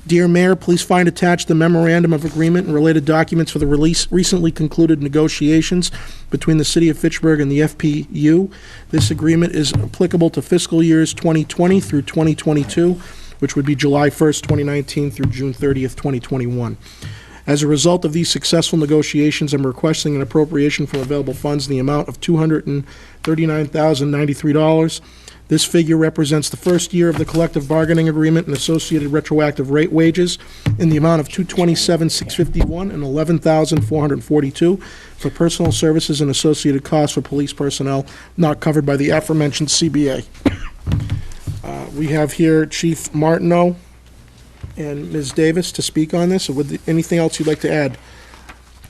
Dear Mayor, please find attached the memorandum of agreement and related documents for the recently concluded negotiations between the City of Fitchburg and the FPU. This agreement is applicable to fiscal years 2020 through 2022, which would be July 1st, 2019 through June 30th, 2021. As a result of these successful negotiations, I'm requesting an appropriation from available funds in the amount of $239,093. This figure represents the first year of the collective bargaining agreement and associated retroactive rate wages in the amount of $227,651 and $11,442 for personal services and associated costs for police personnel not covered by the aforementioned CBA. We have here Chief Martineau and Ms. Davis to speak on this. Or would anything else you'd like to add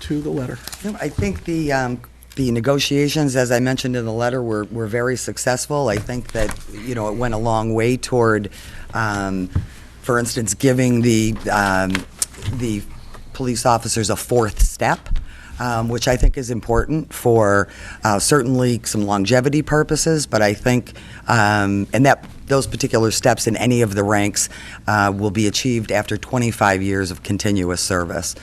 to the letter? No, I think the negotiations, as I mentioned in the letter, were very successful. I think that, it went a long way toward, for instance, giving the police officers a fourth step, which I think is important for certainly some longevity purposes, but I think, and that those particular steps in any of the ranks will be achieved after 25 years of continuous service,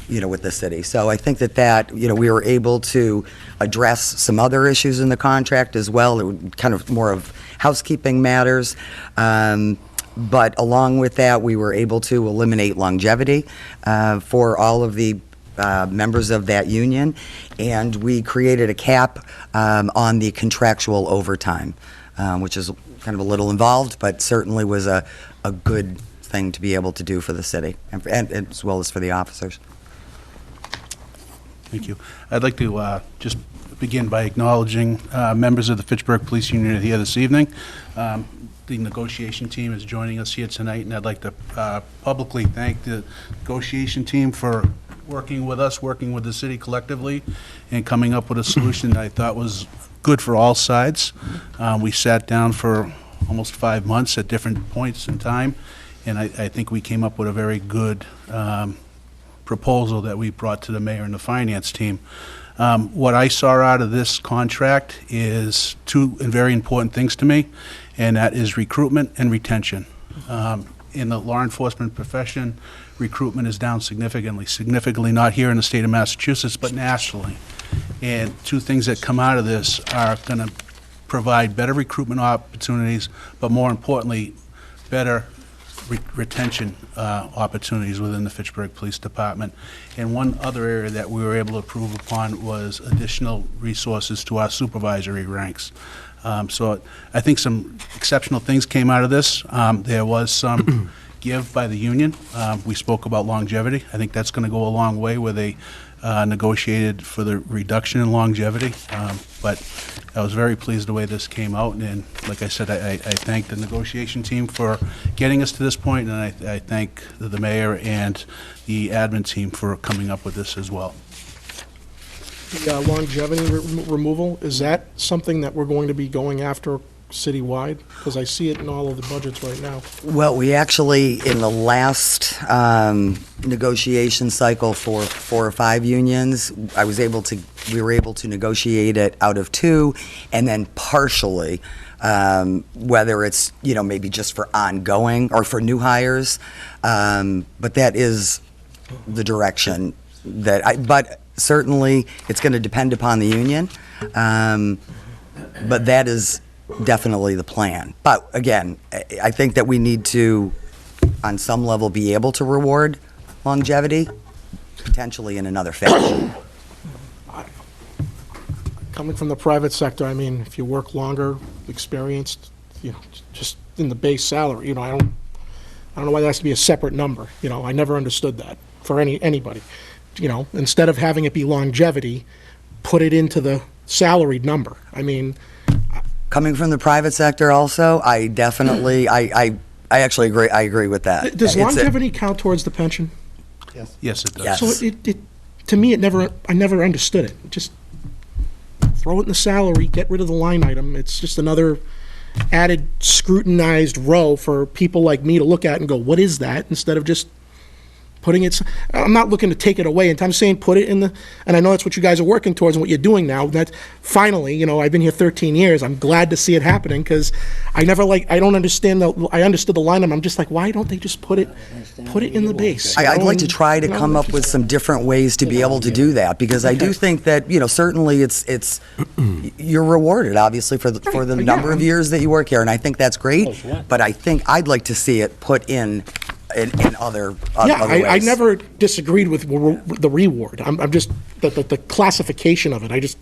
with the city. So I think that we were able to address some other issues in the contract as well, kind of more of housekeeping matters. But along with that, we were able to eliminate longevity for all of the members of that union, and we created a cap on the contractual overtime, which is kind of a little involved, but certainly was a good thing to be able to do for the city, and as well as for the officers. Thank you. I'd like to just begin by acknowledging members of the Fitchburg Police Union here this evening. The negotiation team is joining us here tonight, and I'd like to publicly thank the negotiation team for working with us, working with the city collectively, and coming up with a solution that I thought was good for all sides. We sat down for almost 5 months at different points in time, and I think we came up with a very good proposal that we brought to the mayor and the finance team. What I saw out of this contract is two very important things to me, and that is recruitment and retention. In the law enforcement profession, recruitment is down significantly not here in the state of Massachusetts, but nationally. And two things that come out of this are going to provide better recruitment opportunities, but more importantly, better retention opportunities within the Fitchburg Police Department. And one other area that we were able to improve upon was additional resources to our supervisory ranks. So I think some exceptional things came out of this. There was some give by the union. We spoke about longevity. I think that's going to go a long way where they negotiated for the reduction in longevity. But I was very pleased the way this came out, and like I said, I thank the negotiation team for getting us to this point, and I thank the mayor and the admin team for coming up with this as well. The longevity removal, is that something that we're going to be going after citywide? Because I see it in all of the budgets right now. Well, we actually, in the last negotiation cycle for 4 or 5 unions, we were able to negotiate it out of 2, and then partially, whether it's, maybe just for ongoing or for new hires, but that is the direction but certainly it's going to depend upon the union, but that is definitely the plan. But again, I think that we need to, on some level, be able to reward longevity, potentially in another fashion. Coming from the private sector, I mean, if you work longer, experienced, just in the base salary, I don't know why that has to be a separate number. I never understood that for anybody. Instead of having it be longevity, put it into the salaried number. I mean, coming from the private sector also, I definitely, I actually agree. I agree with that. Does longevity count towards the pension? Yes, it does. Yes. So to me, I never understood it. Just throw it in the salary, get rid of the line item. It's just another added scrutinized row for people like me to look at and go, what is that? Instead of just putting it, I'm not looking to take it away, and I'm saying put it in the, and I know that's what you guys are working towards and what you're doing now. That finally, I've been here 13 years. I'm glad to see it happening, because I don't understand I understood the line. I'm just like, why don't they just put it in the base? I'd like to try to come up with some different ways to be able to do that, because I do think that, certainly it's you're rewarded, obviously, for the number of years that you work here, and I think that's great, but I think I'd like to see it put in other ways. I never disagreed with the reward. I'm just, the classification of it,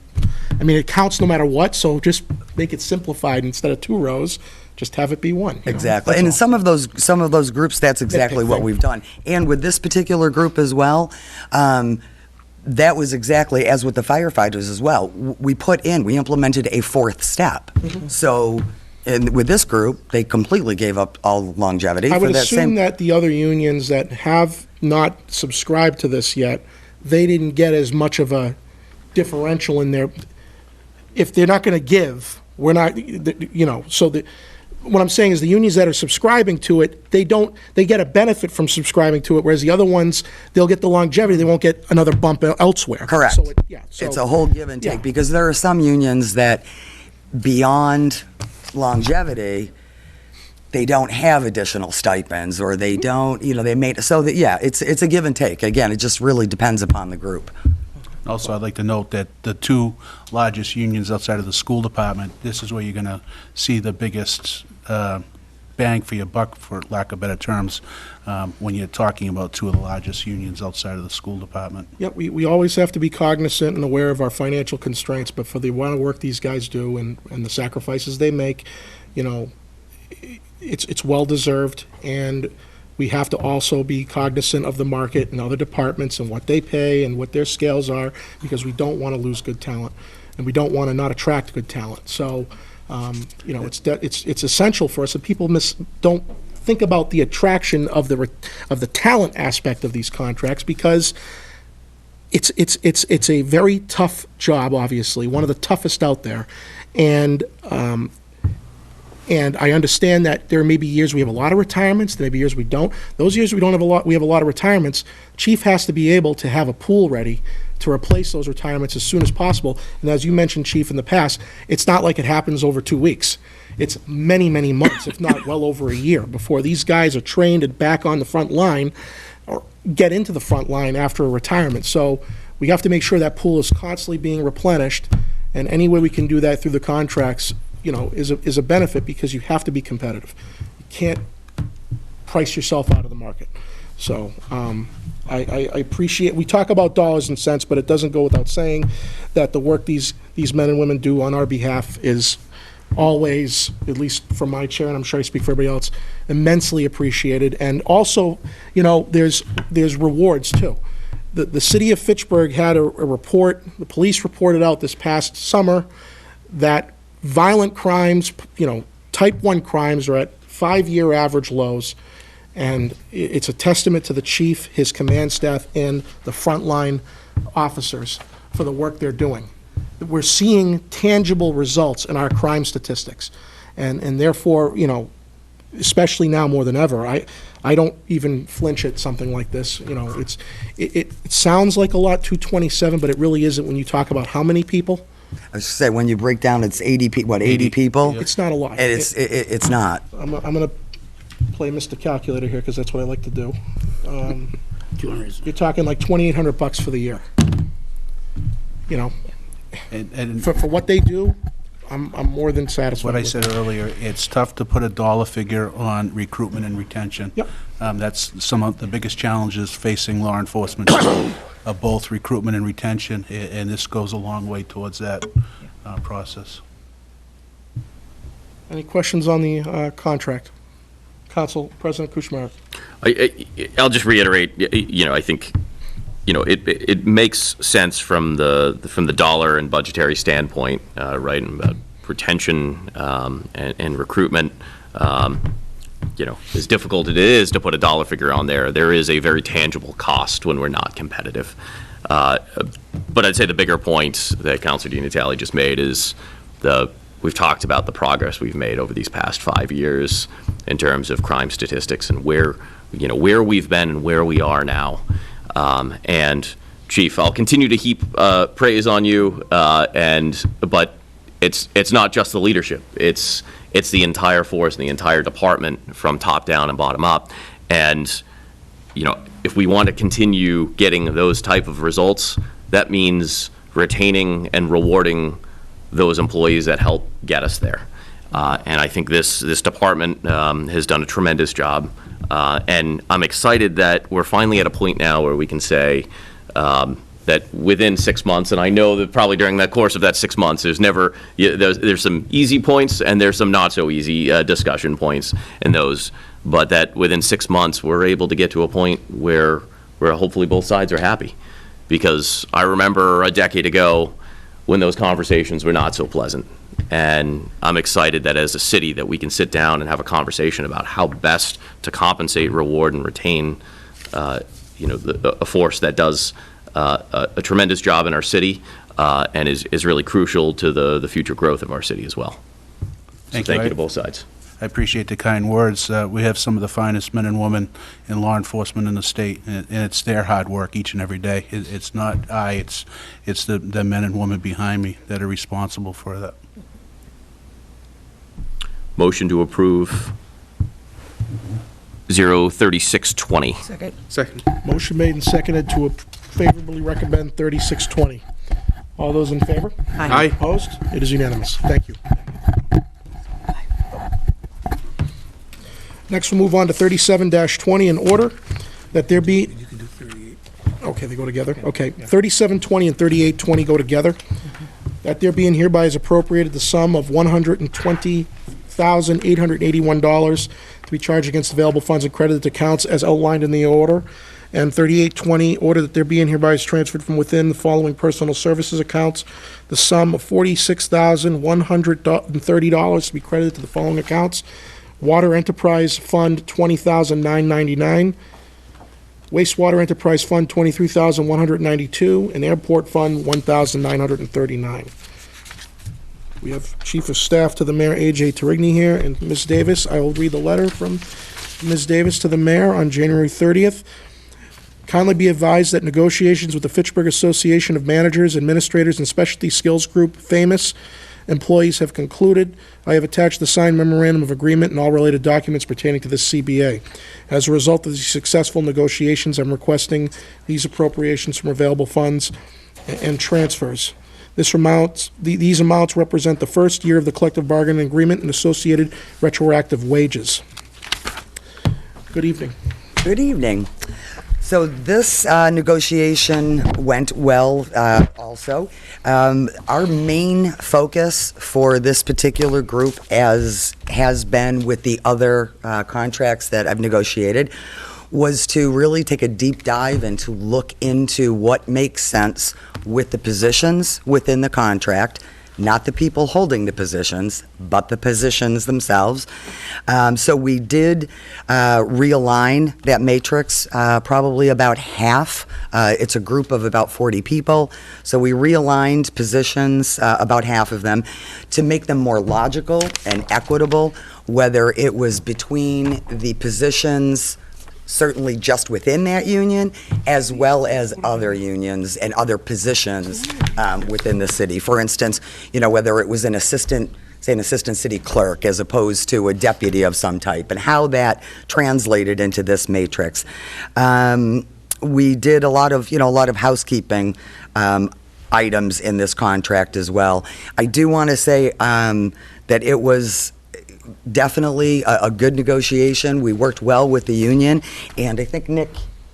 it counts no matter what, so just make it simplified. Instead of 2 rows, just have it be 1. Exactly. And in some of those groups, that's exactly what we've done. And with this particular group as well, that was exactly as with the firefighters as well. We implemented a 4th step. So, and with this group, they completely gave up all longevity. I would for that assume that the other unions that have not subscribed to this yet, they didn't get as much of a differential in their, if they're not going to give, we're not, what I'm saying is the unions that are subscribing to it, they get a benefit from subscribing to it, whereas the other ones, they'll get the longevity, they won't get another bump elsewhere. Correct. So it's a whole give and take, because there are some unions that, beyond longevity, they don't have additional stipends, or they don't, it's a give and take. Again, it just really depends upon the group. Also, I'd like to note that the 2 largest unions outside of the school department, this is where you're going to see the biggest bang for your buck, for lack of better terms, when you're talking about 2 of the largest unions outside of the school department. Yep, we always have to be cognizant and aware of our financial constraints, but for the amount of work these guys do and the sacrifices they make, it's well-deserved, and we have to also be cognizant of the market and other departments and what they pay and what their scales are, because we don't want to lose good talent, and we don't want to not attract good talent. So, it's essential for us, and people don't think about the attraction of the talent aspect of these contracts, because it's a very tough job, obviously, one of the toughest out there, and I understand that there may be years we have a lot of retirements, there may be years we don't. Those years we don't have a lot, we have a lot of retirements. Chief has to be able to have a pool ready to replace those retirements as soon as possible. And as you mentioned, Chief, in the past, it's not like it happens over 2 weeks. It's many, many months, if not well over a year, before these guys are trained and back on the front line or get into the front line after a retirement. So we have to make sure that pool is constantly being replenished, and any way we can do that through the contracts, is a benefit, because you have to be competitive. You can't price yourself out of the market. So I appreciate, we talk about dollars and cents, but it doesn't go without saying that the work these men and women do on our behalf is always, at least from my chair, and I'm sure I speak for everybody else, immensely appreciated. And also, there's rewards too. The city of Fitchburg had a report, the police reported out this past summer, that violent crimes, type 1 crimes are at 5-year average lows, and it's a testament to the chief, his command staff, and the frontline officers for the work they're doing. We're seeing tangible results in our crime statistics, and therefore, especially now more than ever, I don't even flinch at something like this. It sounds like a lot, 227, but it really isn't when you talk about how many people. I was say, when you break down, it's 80 people? It's not a lot. And it's not. I'm going to play Mr. Calculator here, because that's what I like to do. You're talking like $2,800 for the year. And For what they do, I'm more than satisfied what I with said it. earlier, it's tough to put a dollar figure on recruitment and retention. Yep. That's some of the biggest challenges facing law enforcement, of both recruitment and retention, and this goes a long way towards that process. Any questions on the contract? Council President Kuchmarek. I'll just reiterate, I think, it makes sense from the dollar and budgetary standpoint, right, about retention and recruitment. As difficult it is to put a dollar figure on there, there is a very tangible cost when we're not competitive. But I'd say the bigger point that Councilor Di Natale just made is we've talked about the progress we've made over these past 5 years in terms of crime statistics and where we've been and where we are now. And Chief, I'll continue to heap praise on you, but it's not just the leadership. It's the entire force and the entire department from top down and bottom up. And if we want to continue getting those type of results, that means retaining and rewarding those employees that help get us there. And I think this department has done a tremendous job. And I'm excited that we're finally at a point now where we can say that within 6 months, and I know that probably during the course of that 6 months, there's some easy points and there's some not so easy discussion points in those, but that within 6 months, we're able to get to a point where hopefully both sides are happy. Because I remember a decade ago when those conversations were not so pleasant. And I'm excited that as a city that we can sit down and have a conversation about how best to compensate, reward, and retain, a force that does a tremendous job in our city and is really crucial to the future growth of our city as well. Thank you you to both sides. I appreciate the kind words. We have some of the finest men and women in law enforcement in the state, and it's their hard work each and every day. It's not it's the men and women behind me that are responsible for that. Motion to approve 03620. Second. Motion made and seconded to favorably recommend 3620. All those in favor? Aye. Opposed? It is unanimous. Thank you. Next, we'll move on to 37-20 in order that there be... You can do 38. Okay, they go together? Okay. 3720 and 3820 go together. That there being hereby is appropriated the sum of $120,881 to be charged against available funds and credited accounts as outlined in the order. And 3820, order that there being hereby is transferred from within the following personal services accounts the sum of $46,130 to be credited to the following accounts: Water Enterprise Fund, $20,999. Wastewater Enterprise Fund, $23,192. And Airport Fund, $1,939. We have Chief of Staff to the Mayor, A.J. Terigny, here, and Ms. Davis. I will read the letter from Ms. Davis to the Mayor on January 30th. Kindly be advised that negotiations with the Fitchburg Association of Managers, Administrators, and Specialty Skills Group, FAMOUS, employees have concluded. I have attached the signed memorandum of agreement and all related documents pertaining to this CBA. As a result of these successful negotiations, I'm requesting these appropriations from available funds and transfers. These amounts represent the first year of the collective bargaining agreement and associated retroactive wages. Good evening. Good evening. So this negotiation went well also. Our main focus for this particular group, as has been with the other contracts that I've negotiated, was to really take a deep dive and to look into what makes sense with the positions within the contract, not the people holding the positions, but the positions themselves. So we did realign that matrix, probably about half. It's a group of about 40 people. So we realigned positions, about half of them, to make them more logical and equitable, whether it was between the positions certainly just within that union, as well as other unions and other positions within the city. For instance, whether it was an assistant city clerk as opposed to a deputy of some type, and how that translated into this matrix. We did a lot of housekeeping items in this contract as well. I do want to say that it was definitely a good negotiation. We worked well with the union, and I think Nick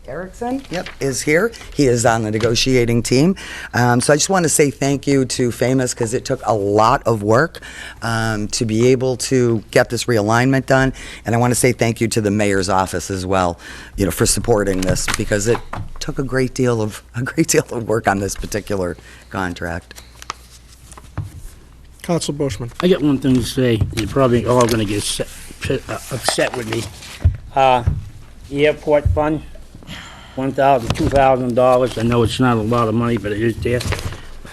Erickson, is here. He is on the negotiating team. So I just want to say thank you to FAMOUS, because it took a lot of work to be able to get this realignment done, and I want to say thank you to the mayor's office as well, for supporting this, because it took a great deal of work on this particular contract. Council Bushman. I got one thing to say. You're probably all going to get upset with me. The airport fund, $1,000, $2,000. I know it's not a lot of money, but it is there.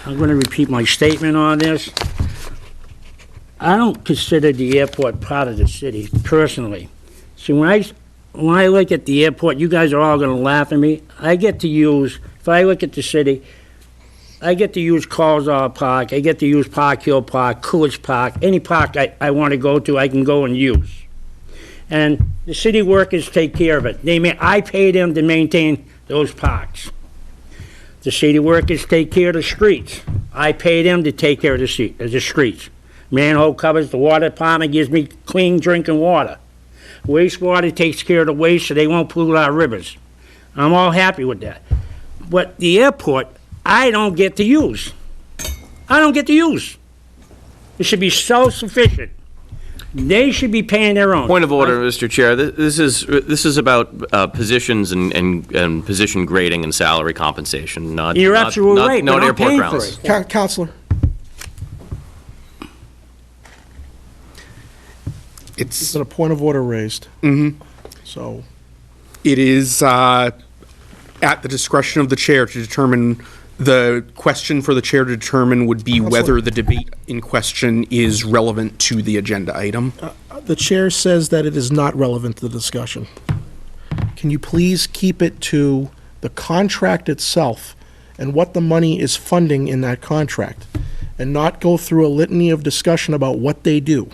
I'm gonna repeat my statement on this. I don't consider the airport part of the city, personally. See, when I look at the airport, you guys are all gonna laugh at me. If I look at the city, I get to use Colzar Park, I get to use Park Hill Park, Coolidge Park, any park I want to go to, I can go and use. And the city workers take care of it. I pay them to maintain those parks. The city workers take care of the streets. I pay them to take care of the streets. Manhole covers, the water department gives me clean drinking water. Wastewater takes care of the waste so they won't pollute our rivers. I'm all happy with that. But the airport, I don't get to use. I don't get to use. It should be self-sufficient. They should be paying their own. Point of order, Mr. Chair. This is about positions and position grading and salary compensation, not You're absolutely right, not but I'm airport paying grounds. for it. Counselor? It's Is it a point of order raised? Mm-hmm. So, It is at the discretion of the chair to determine, the question for the chair to determine would be whether the debate in question is relevant to the agenda item. the chair says that it is not relevant to the discussion. Can you please keep it to the contract itself and what the money is funding in that contract, and not go through a litany of discussion about what they do,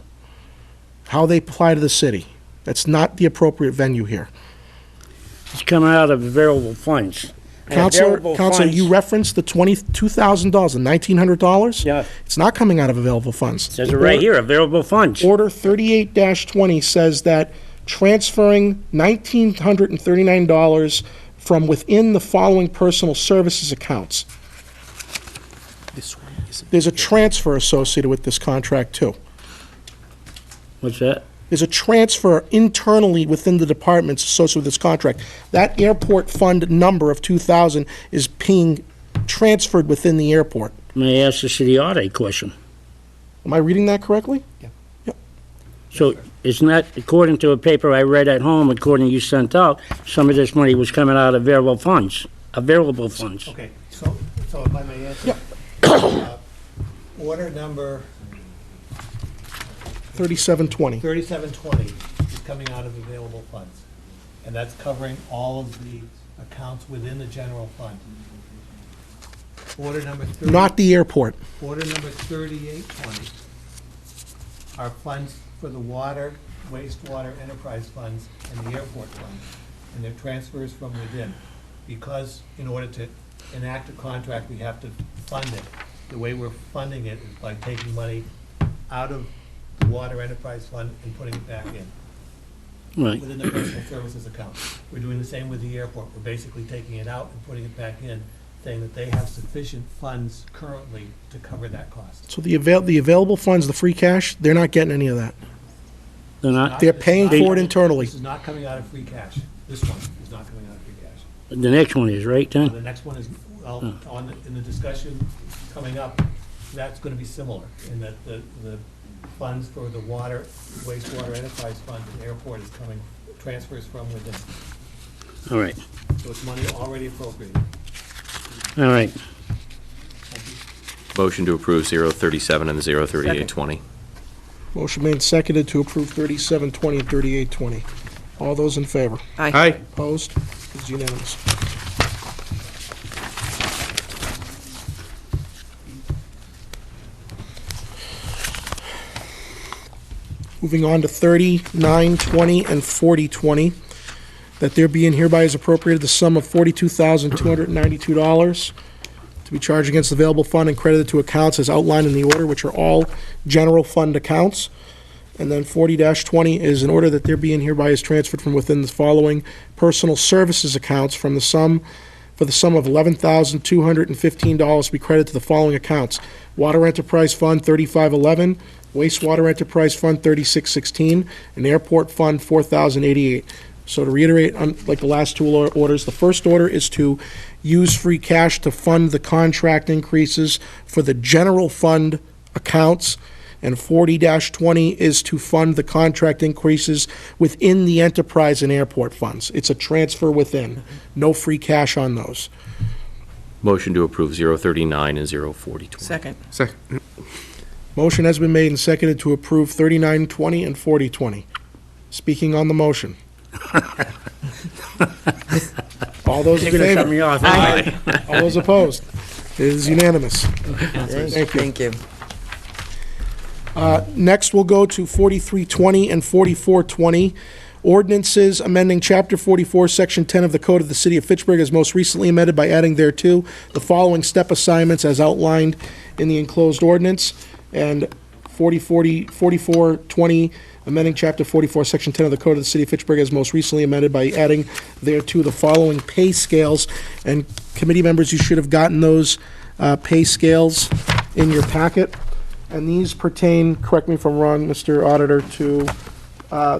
how they apply to the city? That's not the appropriate venue here. It's coming out of available funds. And Counselor, available you funds- referenced the $22,000, the $1,900? Yeah. It's not coming out of available funds. Says it right here, available funds. Order 38-20 says that transferring $1,939 from within the following personal services accounts. This one is There's a transfer associated with this contract, too. What's that? There's a transfer internally within the departments associated with this contract. That airport fund number of 2,000 is being transferred within the airport. May I ask the city auditor a question? Am I reading that correctly? So it's not, according to a paper I read at home, according you sent out, some of this money was coming out of available funds. Okay, so if I may answer. Order number 3720. 3720 is coming out of available funds, and that's covering all of the accounts within the general fund. Order number 30. Not the airport. Order number 3820 are funds for the water, wastewater enterprise funds, and the airport fund, and they're transfers from within. Because in order to enact a contract, we have to fund it. The way we're funding it is by taking money out of the water enterprise fund and putting it back in, Right. within the personal services account. We're doing the same with the airport. We're basically taking it out and putting it back in, saying that they have sufficient funds currently to cover that cost. So the available funds, the free cash, they're not getting any of that. They're not, They're paying for it internally. This is not coming out of free cash. This one is not coming out of free cash. the next one is, right, The Tom? next one is, well, in the discussion coming up, that's gonna be similar, in that the funds for the water, wastewater enterprise fund and airport is coming, transfers from within. All right, So it's money already appropriated. all right. Motion to approve 037 and 03820. Motion made and seconded to approve 3720 and 3820. All those in favor? Aye. Opposed? It's unanimous. Moving on to 3920 and 4020, that there be and hereby is appropriated the sum of $42,292 to be charged against the available fund and credited to accounts as outlined in the order, which are all general fund accounts. And then 40-20 is in order that there be and hereby is transferred from within the following personal services accounts for the sum of $11,215 to be credited to the following accounts: Water Enterprise Fund 3511, Wastewater Enterprise Fund 3616, and Airport Fund 4088. So to reiterate, like the last two orders, the first order is to use free cash to fund the contract increases for the general fund accounts. and 40-20 is to fund the contract increases within the enterprise and airport funds. It's a transfer within, no free cash on those. Motion to approve 039 and 04020. Second. Second. Motion has been made and seconded to approve 39-20 and 40-20. Speaking on the motion. All those in You're gonna shut me favor? off. Aye. All those opposed? It is unanimous. Thank you. Thank you. Next, we'll go to 43-20 and 44-20. Ordinances amending Chapter 44, Section 10 of the Code of the City of Fitchburg as most recently amended by adding thereto the following step assignments as outlined in the enclosed ordinance. And 44-20, amending Chapter 44, Section 10 of the Code of the City of Fitchburg as most recently amended by adding thereto the following pay scales. And committee members, you should have gotten those pay scales in your packet. And these pertain, correct me if I'm wrong, Mr. Auditor, to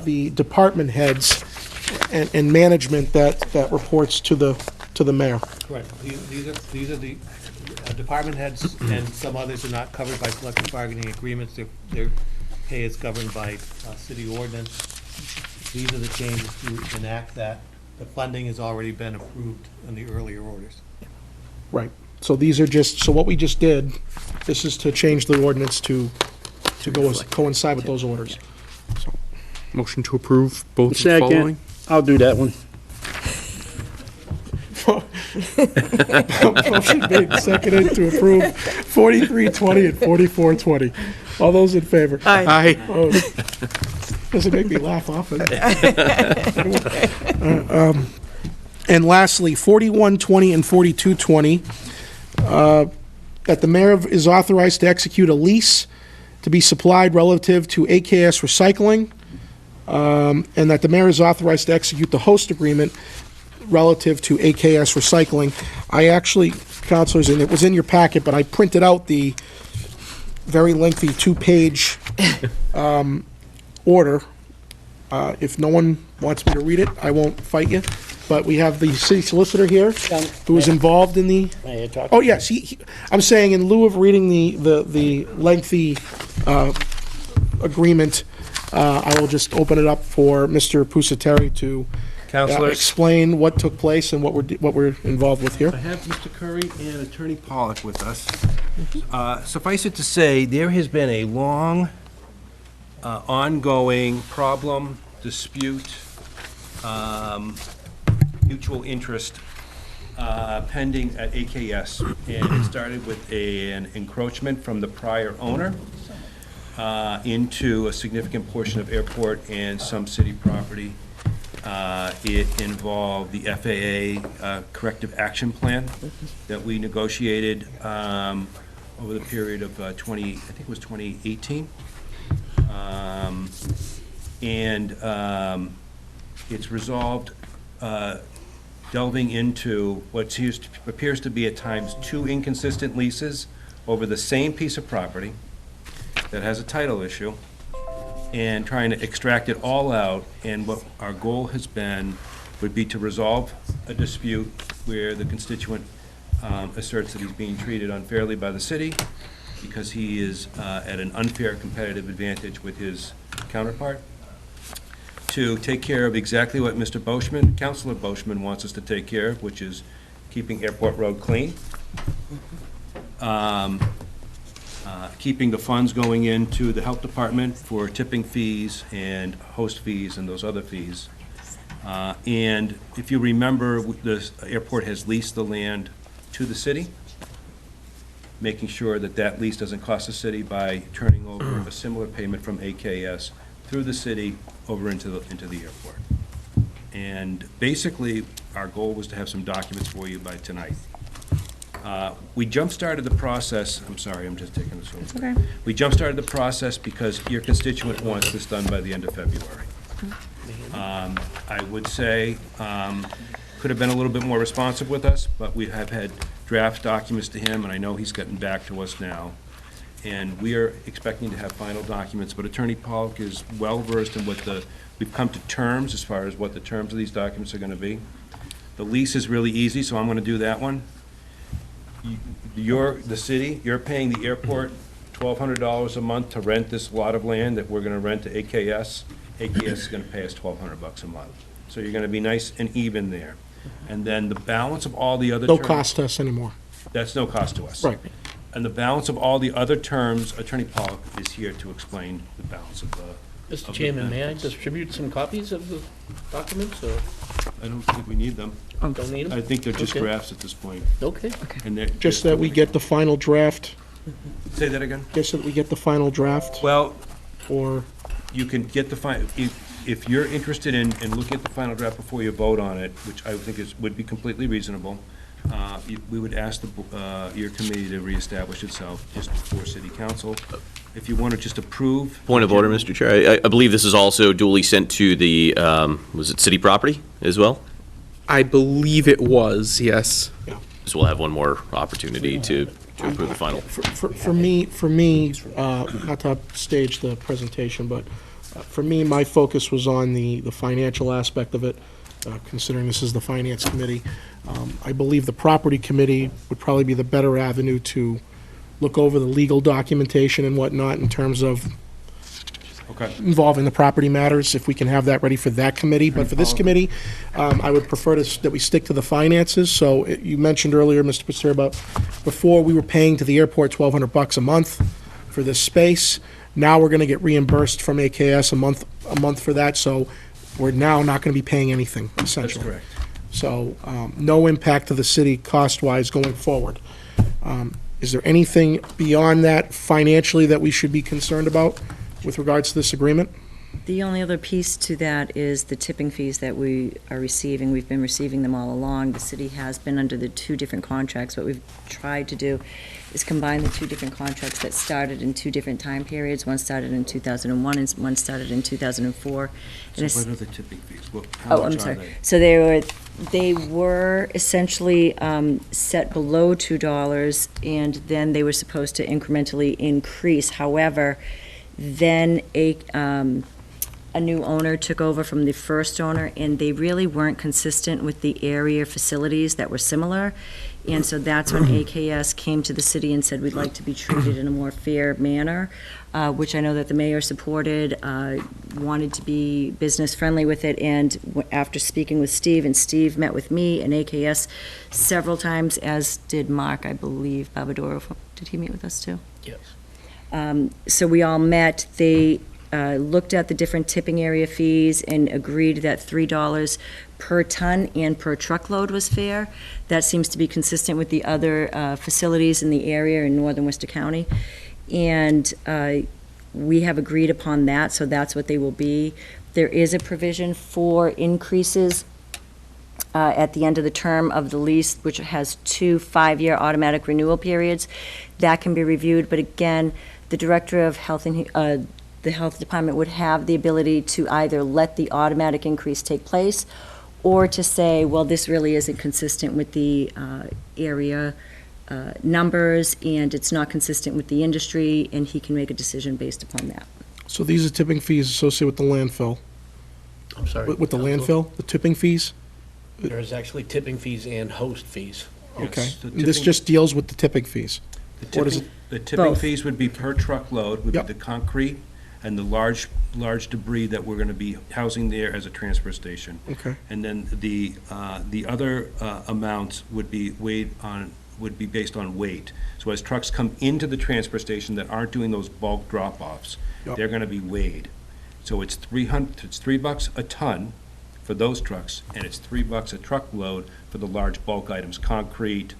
the department heads and management that reports to the mayor. Correct. These are the department heads, and some others are not covered by collective bargaining agreements. Their pay is governed by city ordinance. These are the changes to enact that. The funding has already been approved in the earlier orders. Right. So these are just, so what we just did, this is to change the ordinance to coincide with those orders. Motion to approve both of the Second. following. I'll do that one. Motion made and seconded to approve 43-20 and 44-20. All those in favor? Aye. Aye. Opposed? Doesn't make me laugh often. And lastly, 41-20 and 42-20, that the mayor is authorized to execute a lease to be supplied relative to AKS Recycling, and that the mayor is authorized to execute the host agreement relative to AKS Recycling. I actually, councilors, and it was in your packet, but I printed out the very lengthy two-page order. If no one wants me to read it, I won't fight you. But we have the city solicitor here, who is involved in the... May I talk? Oh, yes, I'm saying in lieu of reading the lengthy agreement, I will just open it up for Mr. Pusateri to Councilors, explain what took place and what we're involved with I here. have Mr. Curry and Attorney Pollock with us. Suffice it to say, there has been a long, ongoing problem, dispute, mutual interest pending at AKS, and it started with an encroachment from the prior owner into a significant portion of airport and some city property. It involved the FAA corrective action plan that we negotiated over the period of 2018. It's resolved delving into what appears to be at times two inconsistent leases over the same piece of property that has a title issue, and trying to extract it all out. And what our goal has been would be to resolve a dispute where the constituent asserts that he's being treated unfairly by the city because he is at an unfair competitive advantage with his counterpart, to take care of exactly what Mr. Boschman, Councilor Boschman, wants us to take care of, which is keeping Airport Road clean, keeping the funds going into the health department for tipping fees and host fees and those other fees. And if you remember, the airport has leased the land to the city, making sure that that lease doesn't cost the city by turning over a similar payment from AKS through the city over into the airport. And basically, our goal was to have some documents for you by tonight. We jump-started the process, I'm sorry, I'm just taking this over. Okay. We jump-started the process because your constituent wants this done by the end of February. I would say, could have been a little bit more responsive with us, but we have had draft documents to him, and I know he's gotten back to us now. And we are expecting to have final documents, but Attorney Pollock is well-versed in we've come to terms as far as what the terms of these documents are gonna be. The lease is really easy, so I'm gonna do that one. The city, you're paying the airport $1,200 a month to rent this lot of land that we're gonna rent to AKS. AKS is gonna pay us $1,200 a month. So you're gonna be nice and even there. And then the balance of all the other No terms. cost to us anymore. That's no cost to us. Right. And the balance of all the other terms, Attorney Pollock is here to explain the balance of the. Mr. of the Chairman, may I benefits. distribute some copies of the documents, or I don't think we need them. don't need them? I think they're just Okay. drafts at this point. Okay. And they're Just that we get the final draft, Say that again? just that we get the final draft, Well, or, you can get the if you're interested in looking at the final draft before you vote on it, which I think would be completely reasonable, we would ask your committee to reestablish itself just before city council. If you want to just approve. Point of order, Mr. Chair. I believe this is also duly sent to the, was it city property as well? I believe it was, yes. So we'll have one more opportunity to approve the final. for me, not to stage the presentation, but for me, my focus was on the financial aspect of it, considering this is the finance committee. I believe the property committee would probably be the better avenue to look over the legal documentation and whatnot in terms of Okay. involving the property matters, if we can have that ready for that committee. But for this committee, I would prefer that we stick to the finances. So you mentioned earlier, Mr. Pasteur, about before we were paying to the airport $1,200 a month for this space. Now we're going to get reimbursed from AKS a month for that. So we're now not going to be paying anything, That's essentially. correct. So no impact to the city cost-wise going forward. Is there anything beyond that financially that we should be concerned about with regards to this agreement? The only other piece to that is the tipping fees that we are receiving. We've been receiving them all along. The city has been under the two different contracts. What we've tried to do is combine the two different contracts that started in two different time periods. One started in 2001 and one started in 2004. So And what are the tipping fees? How Oh, much I'm are sorry. they? So they were essentially set below $2, and then they were supposed to incrementally increase. However, then a new owner took over from the first owner, and they really weren't consistent with the area facilities that were similar. And so that's when AKS came to the city and said, we'd like to be treated in a more fair manner, which I know that the mayor supported, wanted to be business-friendly with it. And after speaking with Steve, and Steve met with me and AKS several times, as did Mark, I believe, Babadoro. Did he meet with us too? Yes. So we all met. They looked at the different tipping area fees and agreed that $3 per ton and per truckload was fair. That seems to be consistent with the other facilities in the area in northern Worcester County. And we have agreed upon that, so that's what they will be. There is a provision for increases at the end of the term of the lease, which has 2 5-year automatic renewal periods. That can be reviewed, but again, the Director of Health and the Health Department would have the ability to either let the automatic increase take place or to say, well, this really isn't consistent with the area numbers and it's not consistent with the industry, and he can make a decision based upon that. So these are tipping fees associated with the landfill? I'm sorry. With the Counsel? landfill, the tipping fees? There's actually tipping fees and host fees. Okay. Yes, the This tipping- just deals with the tipping fees? What is The tipping Both. fees would be per truckload, would be Yep. the concrete and the large debris that we're gonna be housing there as a transfer station. Okay. And then the other amounts would be based on weight. So as trucks come into the transfer station that aren't doing those bulk drop-offs, Yep. they're gonna be weighed. So it's $3 a ton for those trucks, and it's $3 a truckload for the large bulk items, concrete,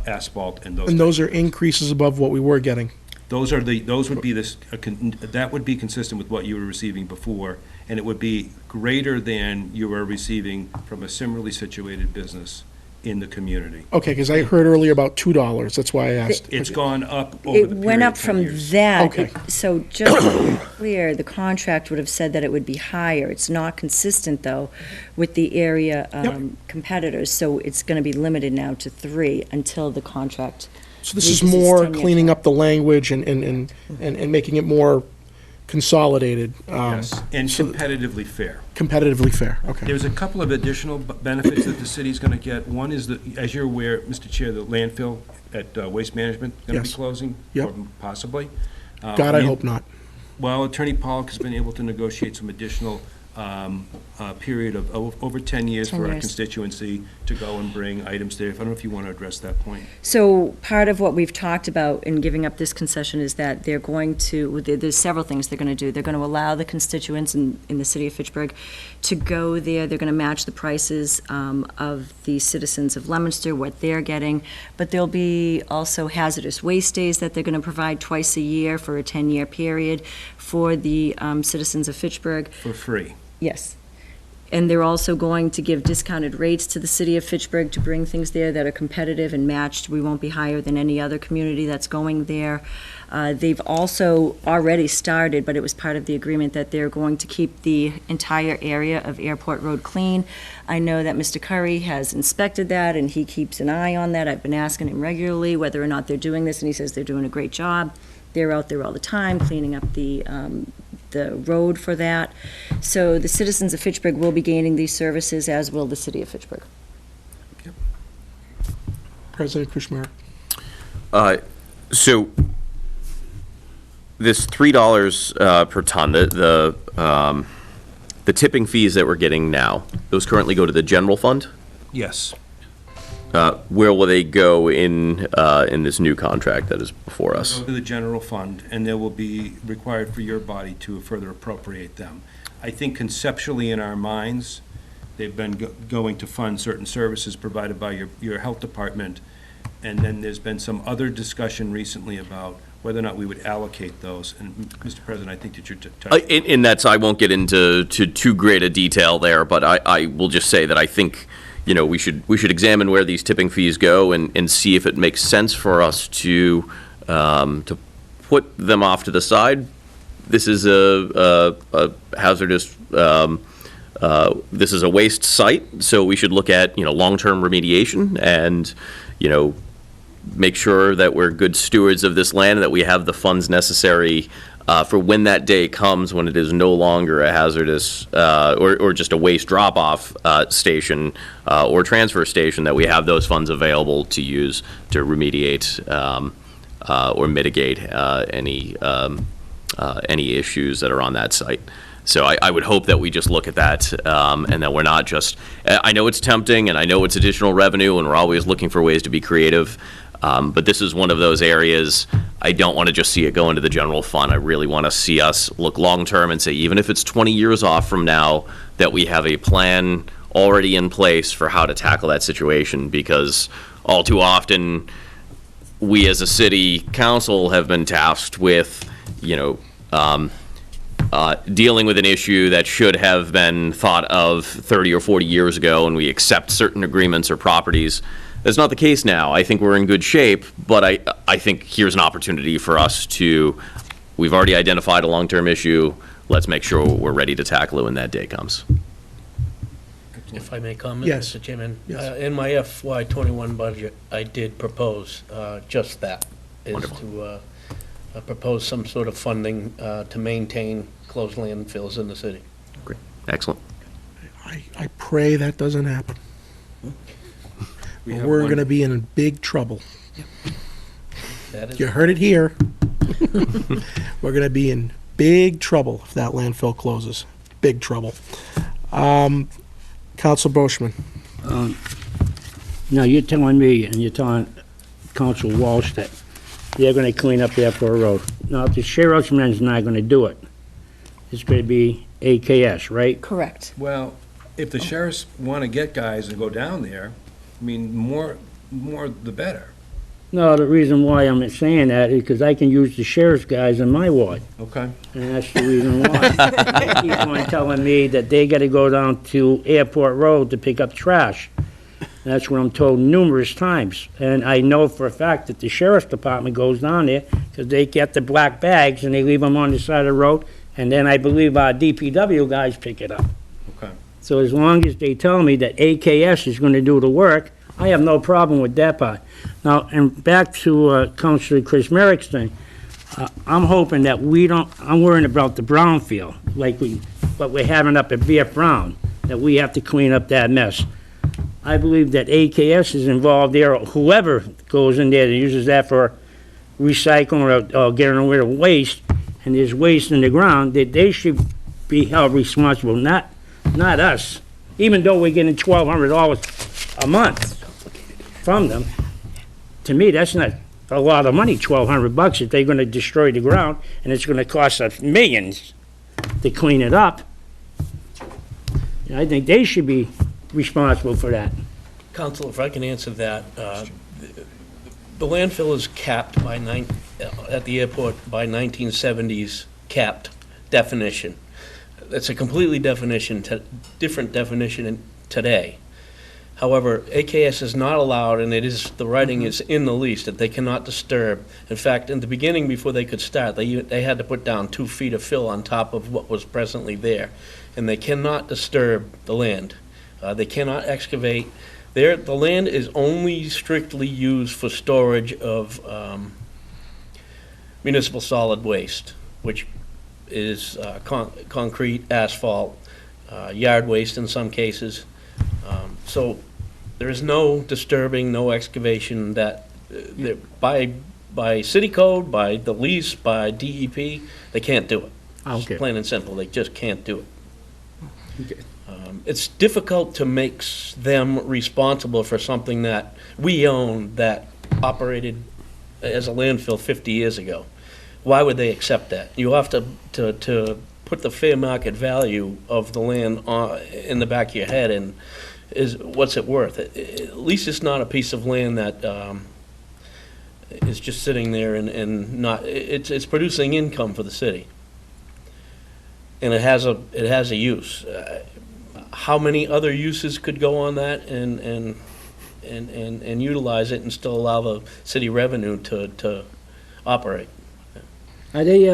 asphalt, and those. And those types are of things. increases above what we were getting? Those would be that would be consistent with what you were receiving before, and it would be greater than you were receiving from a similarly situated business in the community. Okay, because I heard earlier about $2, that's why I asked. It's gone up over It the went period up of 10 from years. that. Okay. So just to be clear, the contract would have said that it would be higher. It's not consistent, though, with the area competitors, so it's going to be limited now to 3 until the contract. So this is reaches its more 10-year cleaning term. up the language and making it more consolidated. Yes, and competitively fair. Competitively fair, okay. There's a couple of additional benefits that the city's going to get. One is that, as you're aware, Mr. Chair, the landfill at Waste Management going to be Yes. closing. Yep. Or possibly. God, I hope not. Well, Attorney Pollock has been able to negotiate some additional period of over 10 years 10 for our years. constituency to go and bring items there. I don't know if you want to address that point. So part of what we've talked about in giving up this concession is that they're going to, there's several things they're going to do. They're going to allow the constituents in the city of Fitchburg to go there. They're going to match the prices of the citizens of Leominster, what they're getting. But there'll be also hazardous waste days that they're going to provide twice a year for a 10-year period for the citizens of Fitchburg. For free. Yes. And they're also going to give discounted rates to the city of Fitchburg to bring things there that are competitive and matched. We won't be higher than any other community that's going there. They've also already started, but it was part of the agreement, that they're going to keep the entire area of Airport Road clean. I know that Mr. Curry has inspected that, and he keeps an eye on that. I've been asking him regularly whether or not they're doing this, and he says they're doing a great job. They're out there all the time cleaning up the road for that. So the citizens of Fitchburg will be gaining these services, as will the city of Fitchburg. President Kushmer. So this $3 per ton, the tipping fees that we're getting now, those currently go to the general fund? Yes. Where will they go in this new contract that is before us? Go to the general fund, and they will be required for your body to further appropriate them. I think conceptually in our minds, they've been going to fund certain services provided by your health department, and then there's been some other discussion recently about whether or not we would allocate those. And, Mr. President, I think that you're In that, I won't get into too great a detail there, but I will just say that I think, you know, we should examine where these tipping fees go and see if it makes sense for us to put them off to the side. This is a hazardous, this is a waste site, so we should look at, you know, long-term remediation and, you know, make sure that we're good stewards of this land, that we have the funds necessary for when that day comes, when it is no longer a hazardous or just a waste drop-off station or transfer station, that we have those funds available to use to remediate or mitigate any issues that are on that site. So I would hope that we just look at that and that we're not just, I know it's tempting and I know it's additional revenue and we're always looking for ways to be creative, but this is one of those areas I don't want to just see it go into the general fund. I really want to see us look long-term and say, even if it's 20 years off from now, that we have a plan already in place for how to tackle that situation, because all too often, we as a city council have been tasked with, you know, dealing with an issue that should have been thought of 30 or 40 years ago, and we accept certain agreements or properties. That's not the case now. I think we're in good shape, but I think here's an opportunity for us to, we've already identified a long-term issue. Let's make sure we're ready to tackle it when that day comes. If I may comment, Yes. Mr. Chairman? Yes. In my FY21 budget, I did propose just that, is Wonderful. to propose some sort of funding to maintain closed landfills in the city. Great, excellent. I pray that doesn't happen. We have We're one- going to be in big trouble. That is You heard it here. We're going to be in big trouble if that landfill closes. Big trouble. Council Boschman. Now, you're telling me, and you're telling Council Walsh that they're gonna clean up the Airport Road. Now, if the sheriff's man's not gonna do it, it's gonna be AKS, right? Correct. Well, if the sheriffs want to get guys and go down there, I mean, more the better. No, the reason why I'm saying that is because I can use the sheriff's guys in my ward, Okay. and that's the reason why. They keep on telling me that they gotta go down to Airport Road to pick up trash. That's what I'm told numerous times. And I know for a fact that the sheriff's department goes down there because they get the black bags and they leave them on the side of the road, and then I believe our DPW guys pick it up. Okay. So as long as they tell me that AKS is gonna do the work, I have no problem with that part. Now, and back to Councilor Chris Merrick's thing, I'm hoping that I'm worrying about the brownfield, what we're having up at VF Brown, that we have to clean up that mess. I believe that AKS is involved there, or whoever goes in there and uses that for recycling or getting rid of waste, and there's waste in the ground, that they should be held responsible, not us. Even though we're getting $1,200 a month from them, to me, that's not a lot of money, $1,200, if they're gonna destroy the ground, and it's gonna cost us millions to clean it up. I think they should be responsible for that. Counsel, if I can answer that, the landfill is capped at the airport by 1970s capped definition. That's a completely different definition today. However, AKS is not allowed, and the writing is in the lease, that they cannot disturb. In fact, in the beginning, before they could start, they had to put down 2 feet of fill on top of what was presently there. And they cannot disturb the land. They cannot excavate. The land is only strictly used for storage of municipal solid waste, which is concrete, asphalt, yard waste in some cases. So there is no disturbing, no excavation that by city code, by the lease, by DEP, they can't do it. Okay. Plain and simple, they just can't do it. Okay. It's difficult to make them responsible for something that we own that operated as a landfill 50 years ago. Why would they accept that? You have to put the fair market value of the land in the back of your head, and what's it worth? At least it's not a piece of land that is just sitting there and not. It's producing income for the city, and it has a use. How many other uses could go on that and utilize it and still allow the city revenue to operate? Are they,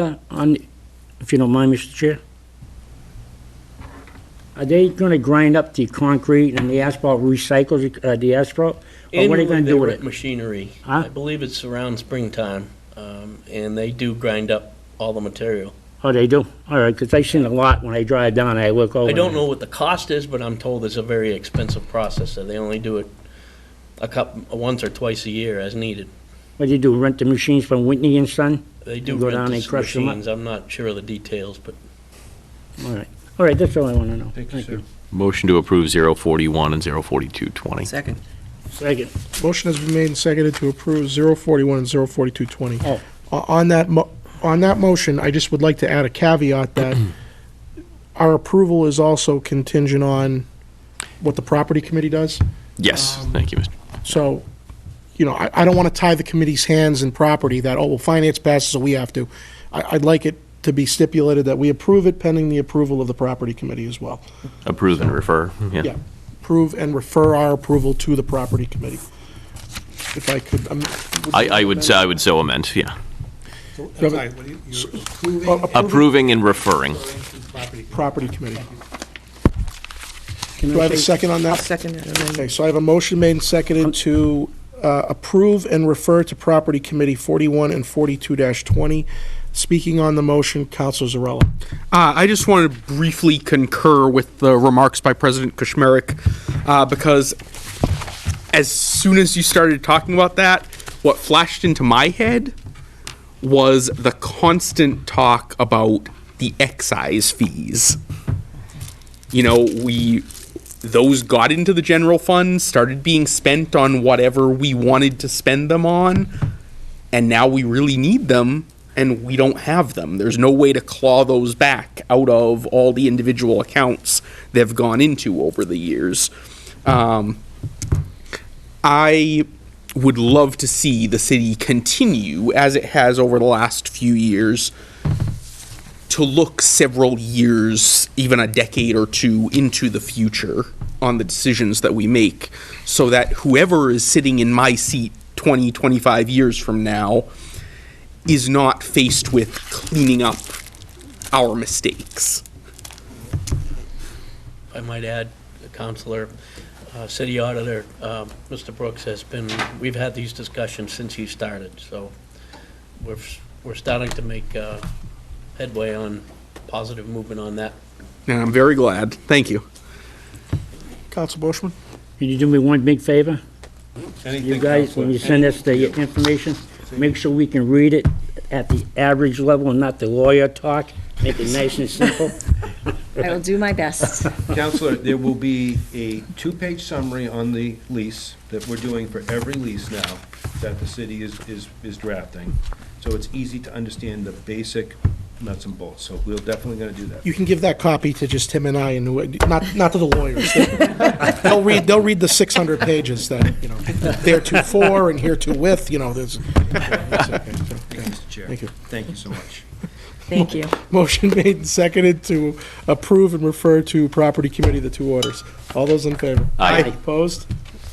if you don't mind, Mr. Chair, are they gonna grind up the concrete and the asphalt, recycle the asphalt? Or what are they gonna do with it? Machinery. Huh? I believe it's around springtime, and they do grind up all the material. Oh, they do? All right, because I seen a lot when I drive down, I look over. I don't know what the cost is, but I'm told it's a very expensive process, so they only do it once or twice a year as needed. What do you do, rent the machines from Whitney and Son? They do Go rent down the and crush them up? machines. I'm not sure of the details, but All right, that's all I wanna know. Thank you, sir. Motion to approve 041 and 04220. Second. Second. Motion has been made and seconded to approve 041 and 04220. Oh. On that motion, I just would like to add a caveat that our approval is also contingent on what the property committee does. Yes, thank you, Mr. So, I don't want to tie the committee's hands in property that, well, finance passes, so we have to. I'd like it to be stipulated that we approve it pending the approval of the property committee as well. Approve and refer, yeah. Yeah. Approve and refer our approval to the property committee. If I could. I would so amend, yeah. You're Approving and referring. Property committee. Do I have a second on I'll that? second that amendment. Okay, so I have a motion made and seconded to approve and refer to Property Committee 41 and 42-20. Speaking on the motion, Counselor Zarella. I just want to briefly concur with the remarks by President Kushmerek, because as soon as you started talking about that, what flashed into my head was the constant talk about the excise fees. Those got into the general fund, started being spent on whatever we wanted to spend them on, and now we really need them, and we don't have them. There's no way to claw those back out of all the individual accounts they've gone into over the years. I would love to see the city continue, as it has over the last few years, to look several years, even a decade or two into the future on the decisions that we make, so that whoever is sitting in my seat 20, 25 years from now is not faced with cleaning up our mistakes. I might add, Counselor, City Auditor, Mr. Brooks we've had these discussions since he started, so we're starting to make headway on positive movement on that. And I'm very glad. Thank you. Council Bushman? Can you do me one big favor? Anything, You guys, Counselor? when you send us the information, make sure we can read it at the average level and not the lawyer talk. Make it nice and simple. I will do my best. Counselor, there will be a two-page summary on the lease that we're doing for every lease now that the city is drafting. So it's easy to understand the basic nuts and bolts. So we're definitely going to do that. You can give that copy to just Tim and I, and not to the lawyers. They'll read the 600 pages that, theretofore and herewith, there's. Mr. Chair. Thank you. Thank you so much. Thank you. Motion made and seconded to approve and refer to Property Committee the two orders. All those in favor? Aye. Opposed?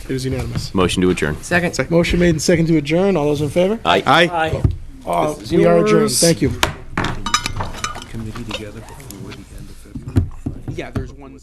It is unanimous. Motion to adjourn. Second. Motion made and seconded to adjourn. All those in favor? Aye. Aye. We are adjourned. Thank you. Committee together before the end of February. Yeah, there's one.